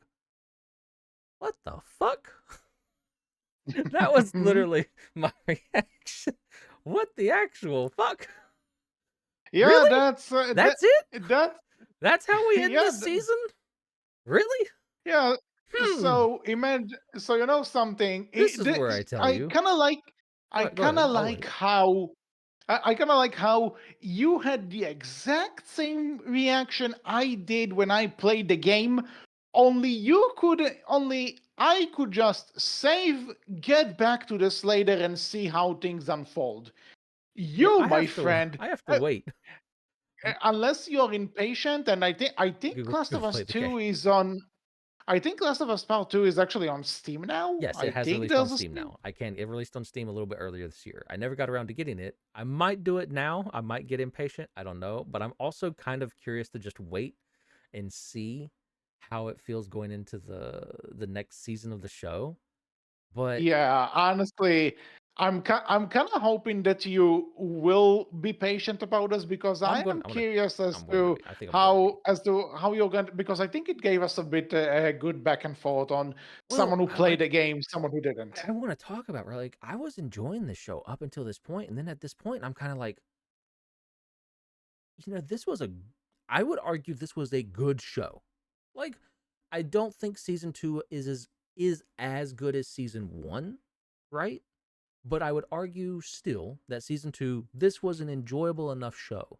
what the fuck? That was literally my reaction. What the actual fuck? Yeah, Really? that That's it? that That's how we end yeah. this season? Really? Yeah. Hmm. So imagine. So you know something. This is where I tell I you. kind of like. I Go kind ahead. of I'll like wait. how. I kind of like how you had the exact same reaction I did when I played the game. Only I could just save, get back to this later, and see how things unfold. Yeah, You, my friend, I have to wait. unless you're impatient, and I think Go, Last go of Us play the game. 2 is on. I think Last of Us Part 2 is actually on Steam now. Yes, I it has think released on there's a Steam Steam. now. It released on Steam a little bit earlier this year. I never got around to getting it. I might do it now. I might get impatient. I don't know. But I'm also kind of curious to just wait and see how it feels going into the next season of the show. But Yeah, honestly, I'm kind of hoping that you will be patient about this because I am curious I'm going to be. I think I'm going to be. as to how you're going to, because I think it gave us a bit good back and forth on Well, someone who I played like the game, someone who didn't. I want to talk about, right? Like I was enjoying this show up until this point, and then at this point I'm kind of like, this was a I would argue this was a good show. Like I don't think season 2 is as good as season 1, right? But I would argue still that season 2 this was an enjoyable enough show.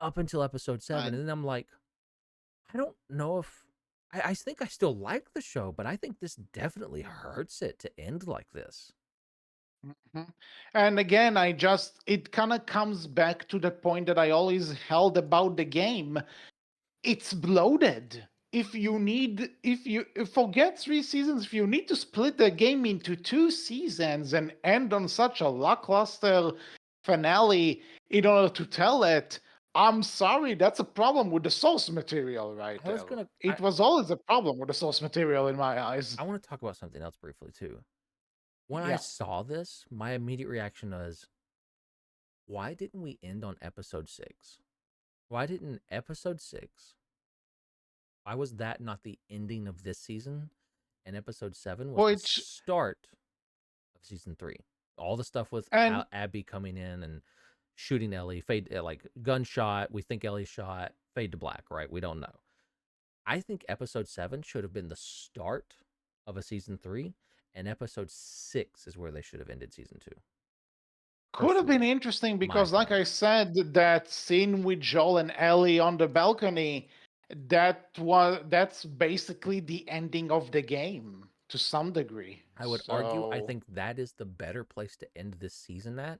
up until episode 7, And and then I'm like, I don't know if I think I still like the show, but I think this definitely hurts it to end like this. mhm. And again, it kind of comes back to the point that I always held about the game. It's bloated. If you forget 3 seasons, if you need to split the game into 2 seasons and end on such a lackluster finale in order to tell it, I'm sorry, that's a problem with the source material right I was there. gonna It was always a problem with the source material in my eyes. I want to talk about something else briefly too. When I Yeah. saw this, my immediate reaction was, why didn't we end on episode 6? Why didn't episode 6? Why was that not the ending of this season? And episode 7 was the Which start of season 3. All the stuff with and Abby coming in and shooting Ellie, fade like gunshot. We think Ellie shot, fade to black, right? We don't know. I think episode 7 should have been the start of a season 3, and episode 6 is where they should have ended season 2. could have been Personally, interesting my because, like opinion. I said, that scene with Joel and Ellie on the balcony, that's basically the ending of the game to some degree. I would argue, I So think that is the better place to end this season at.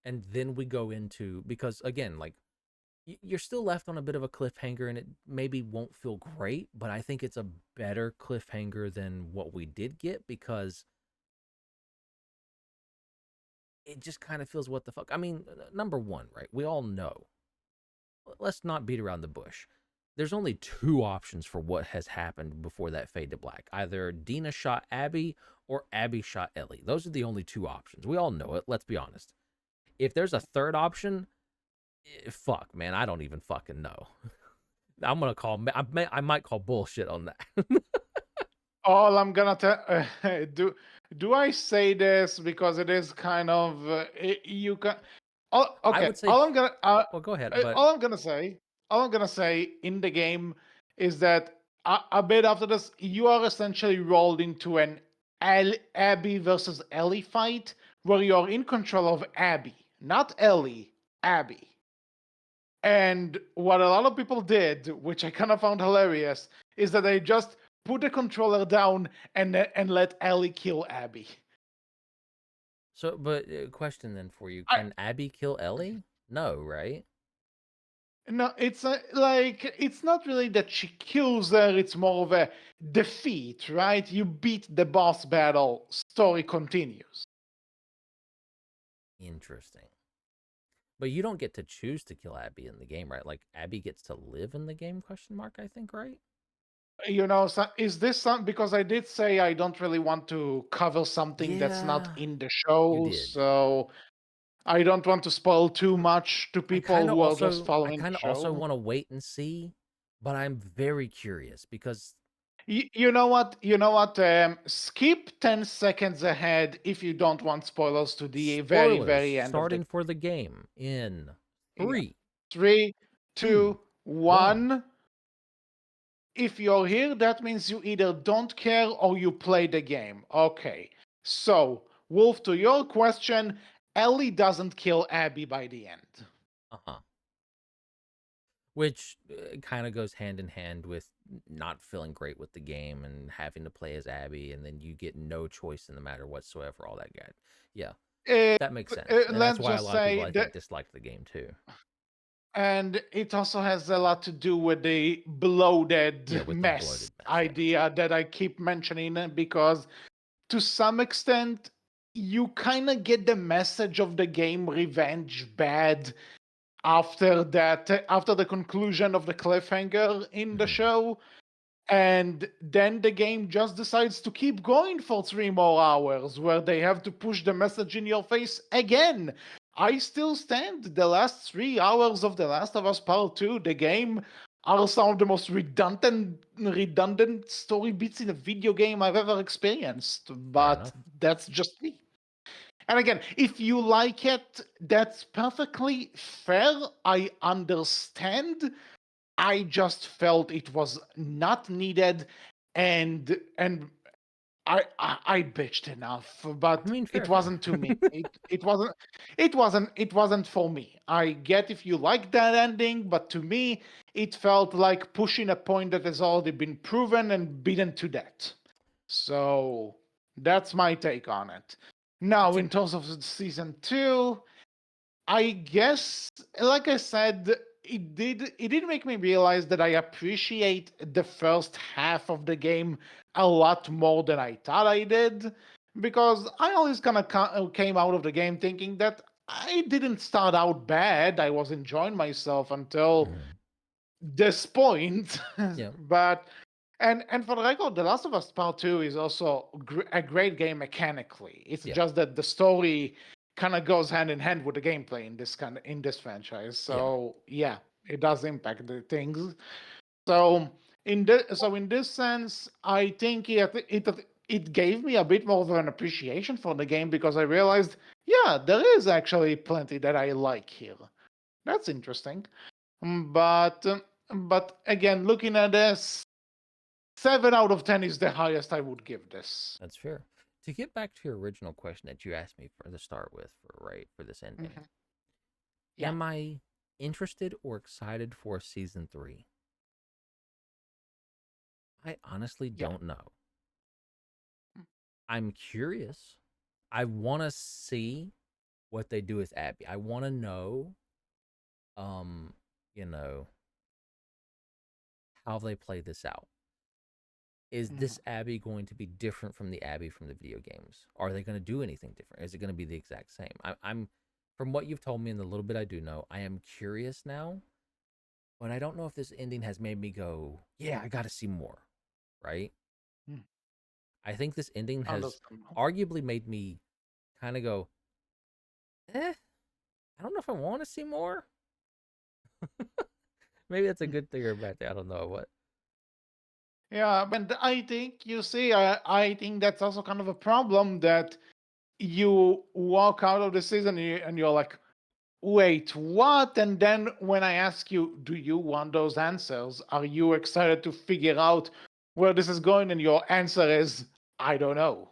And then we go into, because again, like, you're still left on a bit of a cliffhanger and it maybe won't feel great, but I think it's a better cliffhanger than what we did get because it just kind of feels what the fuck. I mean, number one, right? We all know. Let's not beat around the bush. There's only two options for what has happened before that fade to black. Either Dina shot Abby or Abby shot Ellie. Those are the only two options. We all know it. Let's be honest. If there's a third option, fuck, man, I don't even fucking know. I'm gonna call. I might call bullshit on that. all I'm gonna tell do I say this because it is kind of you can. Oh, I okay. would say, well, go ahead, Uh, but all I'm gonna say, all I'm gonna say in the game is that a bit after this, you are essentially rolled into an Abby versus Ellie fight where you're in control of Abby, not Ellie, Abby. And what a lot of people did, which I kind of found hilarious, is that they just put the controller down and let Ellie kill Abby. but question then for you: I can Abby kill Ellie? No, right? No, it's not really that she kills her. It's more of a defeat, right? You beat the boss battle. Story continues. Interesting. But you don't get to choose to kill Abby in the game, right? Like Abby gets to live in the game? Question mark. I think, right? So is this some because I did say I don't really want to cover something that's not Yeah, in the you show, did. so I don't want to spoil too much to people who are just I following the kind of also show. want to wait and see, but I'm very curious because You know what? Skip 10 seconds ahead if you don't want spoilers to the very, spoilers very end of the starting for the game in yeah. three, Three, two, two, one. 1. If you're here, that means you either don't care or you play the game. Okay. So, Wolf, to your question, Ellie doesn't kill Abby by the end. Uh huh. Which kind of goes hand in hand with not feeling great with the game and having to play as Abby, and then you get no choice in the matter whatsoever. All that guy. Yeah, Uh, that makes sense, and that's let's why a just lot of people say I that, think disliked the game too. and it also has a lot to do with the Yeah, bloated with the bloated mess mess. Yeah. idea that I keep mentioning because to some extent, you kind of get the message of the game revenge bad after the conclusion of the cliffhanger in the Mm-hmm. show, and then the game just decides to keep going for 3 more hours where they have to push the message in your face again. I still stand. The last 3 hours of The Last of Us Part 2, the game, are some of the most redundant story beats in a video game I've ever experienced, Fair but enough. that's just me. And again, if you like it, that's perfectly fair. I understand. I just felt it was not needed, and I bitched enough, I but mean, it fair, fair. wasn't to me. It wasn't for me. I get if you like that ending, but to me, it felt like pushing a point that has already been proven and beaten to death. So that's my take on it. Now, To, in terms of season two, I guess, like I said, it did make me realize that I appreciate the first half of the game a lot more than I thought I did, because I always kind of came out of the game thinking that I didn't start out bad. I was enjoying myself until Mhm. this point. Yeah, But and for the record, The Last of Us Part Two is also a great game mechanically. It's yeah, just that the story kind of goes hand in hand with the gameplay in this franchise. yeah. So yeah, it does impact the things. So in this sense, I think it gave me a bit more of an appreciation for the game because I realized, yeah, there is actually plenty that I like here. That's interesting. Mm, but again, looking at this, 7 out of 10 is the highest I would give this. That's fair. To get back to your original question that you asked me for the start with, for this ending, Mhm. Yeah. am I interested or excited for season three? I honestly Yeah. don't know. I'm curious. I want to see what they do with Abby. I want to know, um, you know, how they play this out. Is Mhm. this Abby going to be different from the Abby from the video games? Are they going to do anything different? Is it going to be the exact same? I'm, from what you've told me and the little bit I do know, I am curious now, but I don't know if this ending has made me go, yeah, I got to see more, right? Mm. I think this ending has Understandable. arguably made me kind of go, I don't know if I want to see more. Maybe that's a Mm. good thing or a bad thing. I don't know what. Yeah, but I think you see, I think that's also kind of a problem that you walk out of the season and you're like, wait, what? And then when I ask you, do you want those answers? Are you excited to figure out where this is going? And your answer is, I don't know.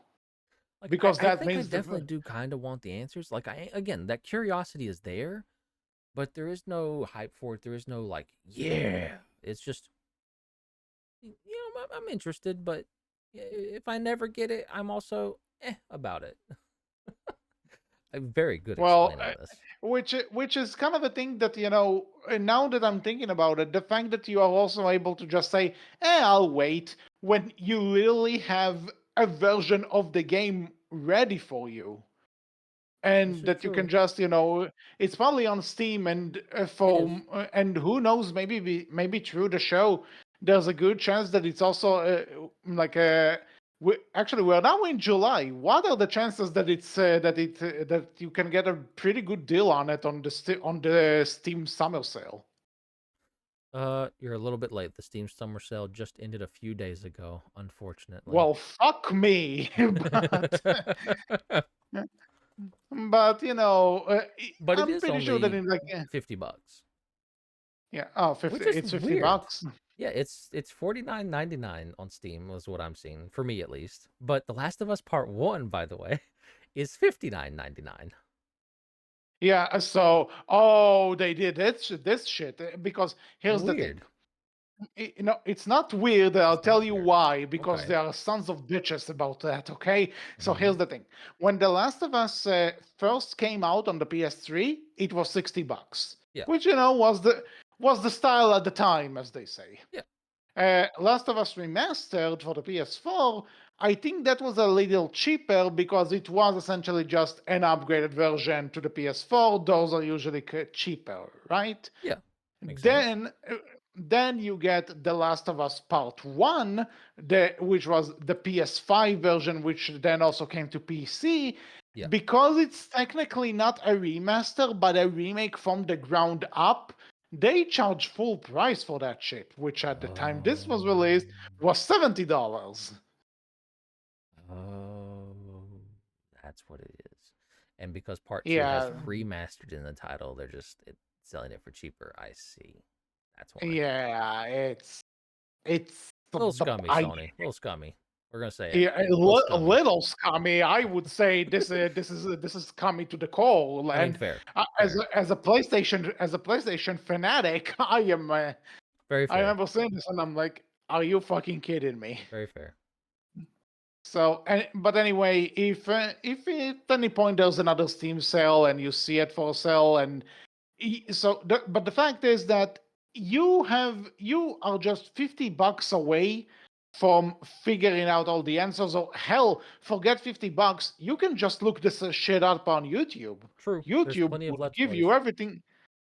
Like Because I that think I means definitely do kind of want the answers. Like I again, that curiosity is there, but there is no hype for it. There is no like, yeah. It's just I'm interested, but if I never get it, I'm also about it. I'm very good well, explaining this. which is kind of a thing that now that I'm thinking about it, the fact that you are also able to just say, I'll wait," when you literally have a version of the game ready for you, This and is that you can true. just it's probably on Steam, and It is. and who knows, maybe through the show there's a good chance that it's also like actually we're now in July. What are the chances that that you can get a pretty good deal on it on on the Steam summer sale? You're a little bit late. The Steam Summer Sale just ended a few days ago, unfortunately. Well, fuck me. but but But it I'm is pretty sure that only in like $50. yeah, oh, Which 50, is it's 50 weird. bucks. Yeah, it's 49.99 on Steam was what I'm seeing for me at least. But The Last of Us Part 1, by the way, is 59.99. Yeah, so oh, they did this shit because here's the thing. Weird. It's not weird. I'll It's tell not you weird. why. Because Okay. there are sons of bitches about that. Okay, so Mhm. here's the thing. When The Last of Us first came out on the PS3, it was 60 bucks, Yeah. which was the style at the time, as they say. Yeah. Last of Us Remastered for the PS4, I think that was a little cheaper because it was essentially just an upgraded version to the PS4. Those are usually cheaper, right? Yeah. Makes sense. Then you get The Last of Us Part 1, which was the PS5 version, which then also came to PC. Yeah. Because it's technically not a remaster, but a remake from the ground up, they charge full price for that shit, which at the time this was Oh. released was $70. Oh. That's what it is. And because part 2 has Yeah, remastered in the title, they're just selling it for cheaper. I see. That's why. yeah, it's A little the scummy, I Sony. A little scummy. We're gonna say it. Yeah, A little a scummy. little scummy. I would say this is scummy to the core. I mean, And fair, as fair, a PlayStation fanatic, very I fair, remember saying this, and I'm like, are you fucking kidding me? very fair. So, but anyway, if at any point there's another Steam sale and you see it for sale, and but the fact is that you are just $50 away from figuring out all the answers. Or hell, forget $50. You can just look this shit up on YouTube. True. There's YouTube plenty of would let's give you plays. everything.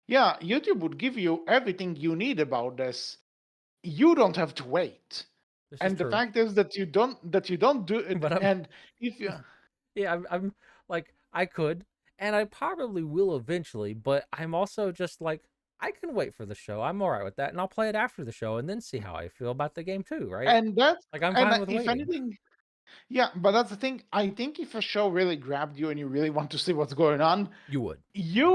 Yeah, YouTube would give you everything you need about this. You don't have to wait. This is And the true. fact is that you don't do it. But I'm And if you yeah, I'm like I could, and I probably will eventually. But I'm also just like I can wait for the show. I'm all right with that, and I'll play it after the show, and then see how I feel about the game too. Right? and that's Like I'm and fine with if waiting. anything, yeah, but that's the thing. I think if a show really grabbed you and you really want to see what's going on, You would. Yeah,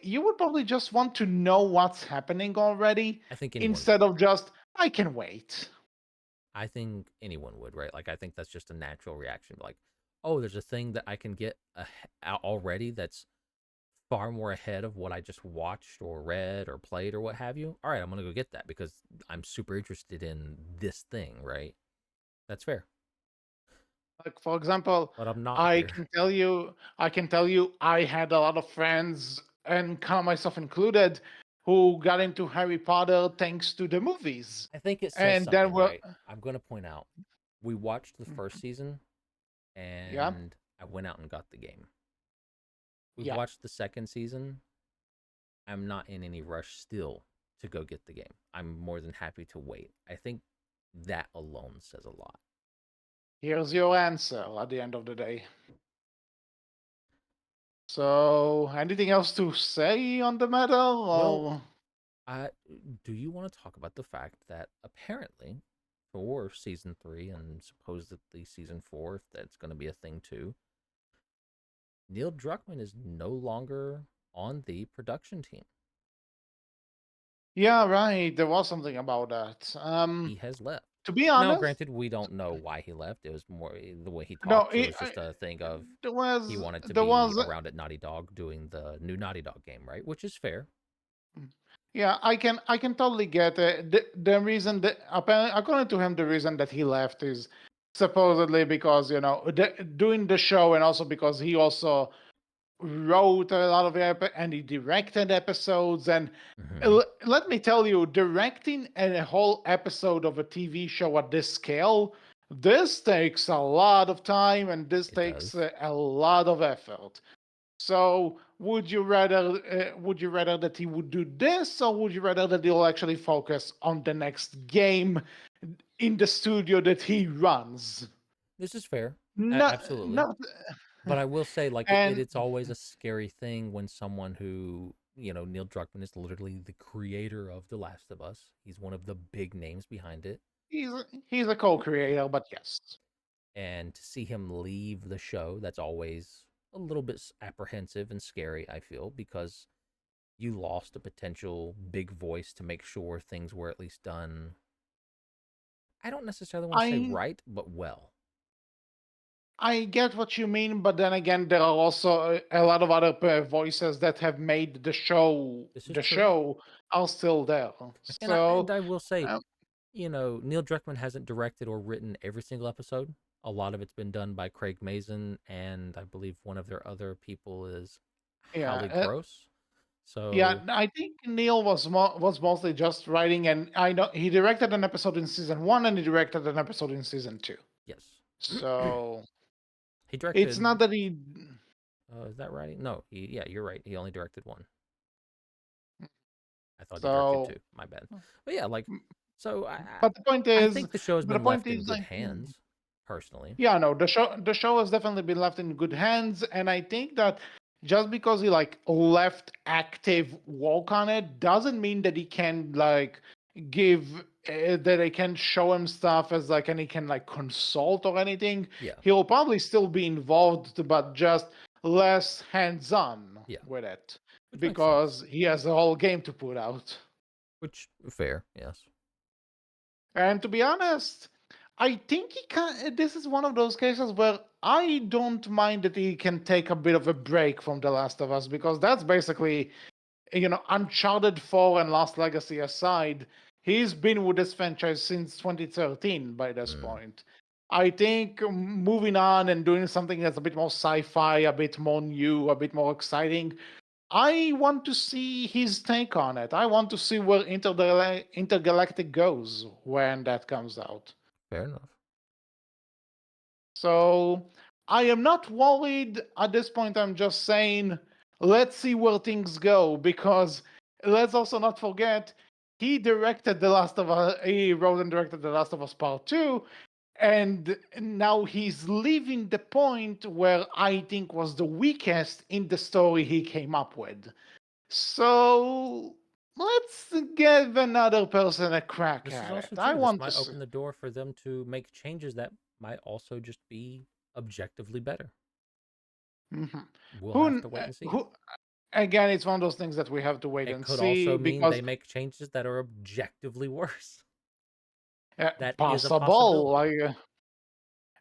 you would probably just want to know what's happening already I think anyone instead would. of just I can wait. I think anyone would, right? Like I think that's just a natural reaction. Like, oh, there's a thing that I can get already that's far more ahead of what I just watched or read or played or what have you. All right, I'm gonna go get that because I'm super interested in this thing, right? That's fair. Like for example, But I'm not here. I can tell you, I had a lot of friends, and kind of myself included, who got into Harry Potter thanks to the movies, I think it says and then something, well, right? I'm gonna point out we watched the first season yeah, and I went out and got the game. We've yeah. watched the second season. I'm not in any rush still to go get the game. I'm more than happy to wait. I think that alone says a lot. Here's your answer at the end of the day. So, anything else to say on the matter? Well, Or I do you want to talk about the fact that apparently for season 3 and supposedly season 4, if that's going to be a thing too, Neil Druckmann is no longer on the production team. yeah, right. There was something about that. He has left. To be Now, honest, granted, we don't know why he left. It was more the way he no, talked. It was just a thing of he wanted to there be was around at Naughty Dog doing the new Naughty Dog game, right? Which is fair. yeah, I can totally get it. The reason that according to him, the reason that he left is supposedly because doing the show, and also because he also wrote a lot of and he directed episodes. And Hmm. let me tell you, directing a whole episode of a TV show at this scale, this takes a lot of time, and this It takes does. a lot of effort. So would you rather that he would do this, or would you rather that he'll actually focus on the next game in the studio that he runs? This is fair. Not Absolutely. not But I will say, like, and it's always a scary thing when someone who, Neil Druckmann is literally the creator of The Last of Us. He's one of the big names behind it. he's a co-creator, but yes. And to see him leave the show, that's always a little bit apprehensive and scary, I feel, because you lost a potential big voice to make sure things were at least done. I don't necessarily want to say I right, but well. I get what you mean, but then again, there are also a lot of other voices that have made This is the true. show are still there. And So, I will say, um, Neil Druckmann hasn't directed or written every single episode. A lot of it's been done by Craig Mazin, and I believe one of their other people is yeah, Hallie Gross. yeah. So, I think Neil was mostly just writing, and I know he directed an episode in season one, and he directed an episode in season two. yes. So He it's directed, not that he. is that right? No, yeah, you're right. He only directed one. I thought he directed So, two. My bad. But yeah, like, so but the point I is, think the show's but the been point left in is, good hands, personally. yeah, no, the show has definitely been left in good hands, and I think that just because he like left active work on it doesn't mean that he can like give that they can show him stuff as like, and he can like consult or anything. Yeah, He'll probably still be involved, but just less hands-on yeah, with it which makes sense. because he has a whole game to put out. Which fair, yes. And to be honest, I think he can. This is one of those cases where I don't mind that he can take a bit of a break from The Last of Us, because that's basically, Uncharted 4 and Lost Legacy aside, he's been with this franchise since 2013 by this Mm, point. I think moving on and doing something that's a bit more sci-fi, a bit more new, a bit more exciting, I want to see his take on it. I want to see where Intergalactic goes when that comes out. fair enough. So I am not worried at this point. I'm just saying, let's see where things go, because let's also not forget he directed The Last of Us. He wrote and directed The Last of Us Part 2, and now he's leaving the point where I think was the weakest in the story he came up with. So let's give another person a crack This is at it. also I true. This want to might see. open the door for them to make changes that might also just be objectively better. Mhm. We'll have Who, to wait and see. who, again, it's one of those things that we have to wait It and could see, also mean because they make changes that are objectively worse. That is a possible. possibility.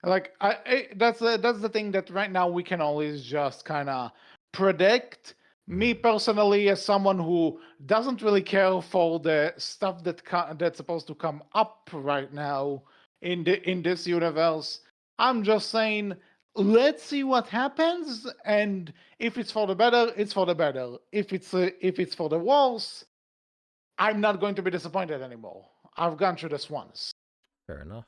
That's the thing that right now we can always just kind of predict. Me Mm, personally, as someone who doesn't really care for the stuff that's supposed to come up right now in this universe, I'm just saying, let's see what happens, and if it's for the better, it's for the better. If it's for the worse, I'm not going to be disappointed anymore. I've gone through this once. fair enough.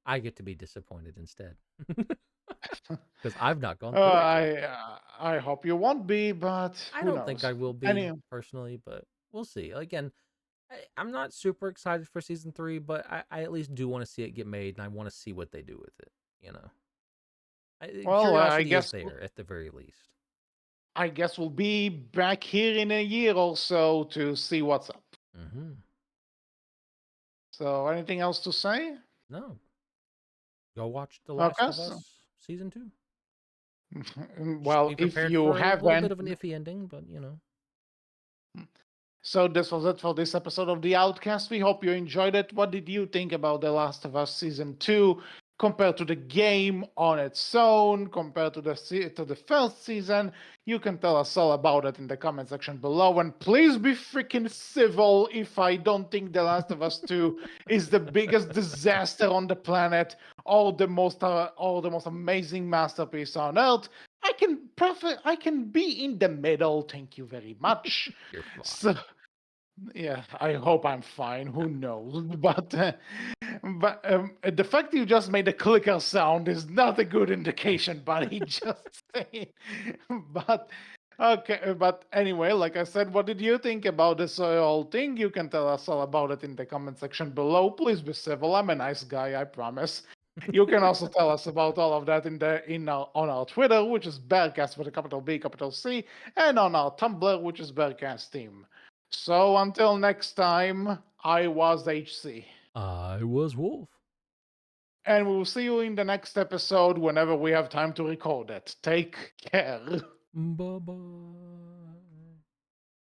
I get to be disappointed instead. Because I've not gone through it yet. I hope you won't be, but I who don't think knows? I will be Any personally, but we'll see. Again, I'm not super excited for season 3, but I at least do want to see it get made, and I want to see what they do with it. You know, well, curiosity is there at the very least. I guess we'll be back here in a year or so to see what's up. Hmm. So, anything else to say? No, go watch The Last Okay. of Us season 2. Just Well, be if prepared you for a little haven't, bit of an iffy ending, but so this was it for this episode of the Outcast. We hope you enjoyed it. What did you think about The Last of Us Season 2 compared to the game on its own, compared to the first season? You can tell us all about it in the comment section below. And please be freaking civil if I don't think The Last of Us 2 is the biggest disaster on the planet, or the most amazing masterpiece on earth. I can be in the middle. Thank you very much. you're So fine. yeah, I hope I'm fine. Who knows? But the fact you just made a clicker sound is not a good indication, buddy. Just saying. But okay. But anyway, like I said, what did you think about this whole thing? You can tell us all about it in the comment section below. Please be civil. I'm a nice guy, I promise. You can also tell us about all of that on our Twitter, which is Berkcast with a capital B, capital C, and on our Tumblr, which is Berkcast Team. So until next time, I was HC. I was Wolf. And we'll see you in the next episode whenever we have time to record it. Take care. Bye bye.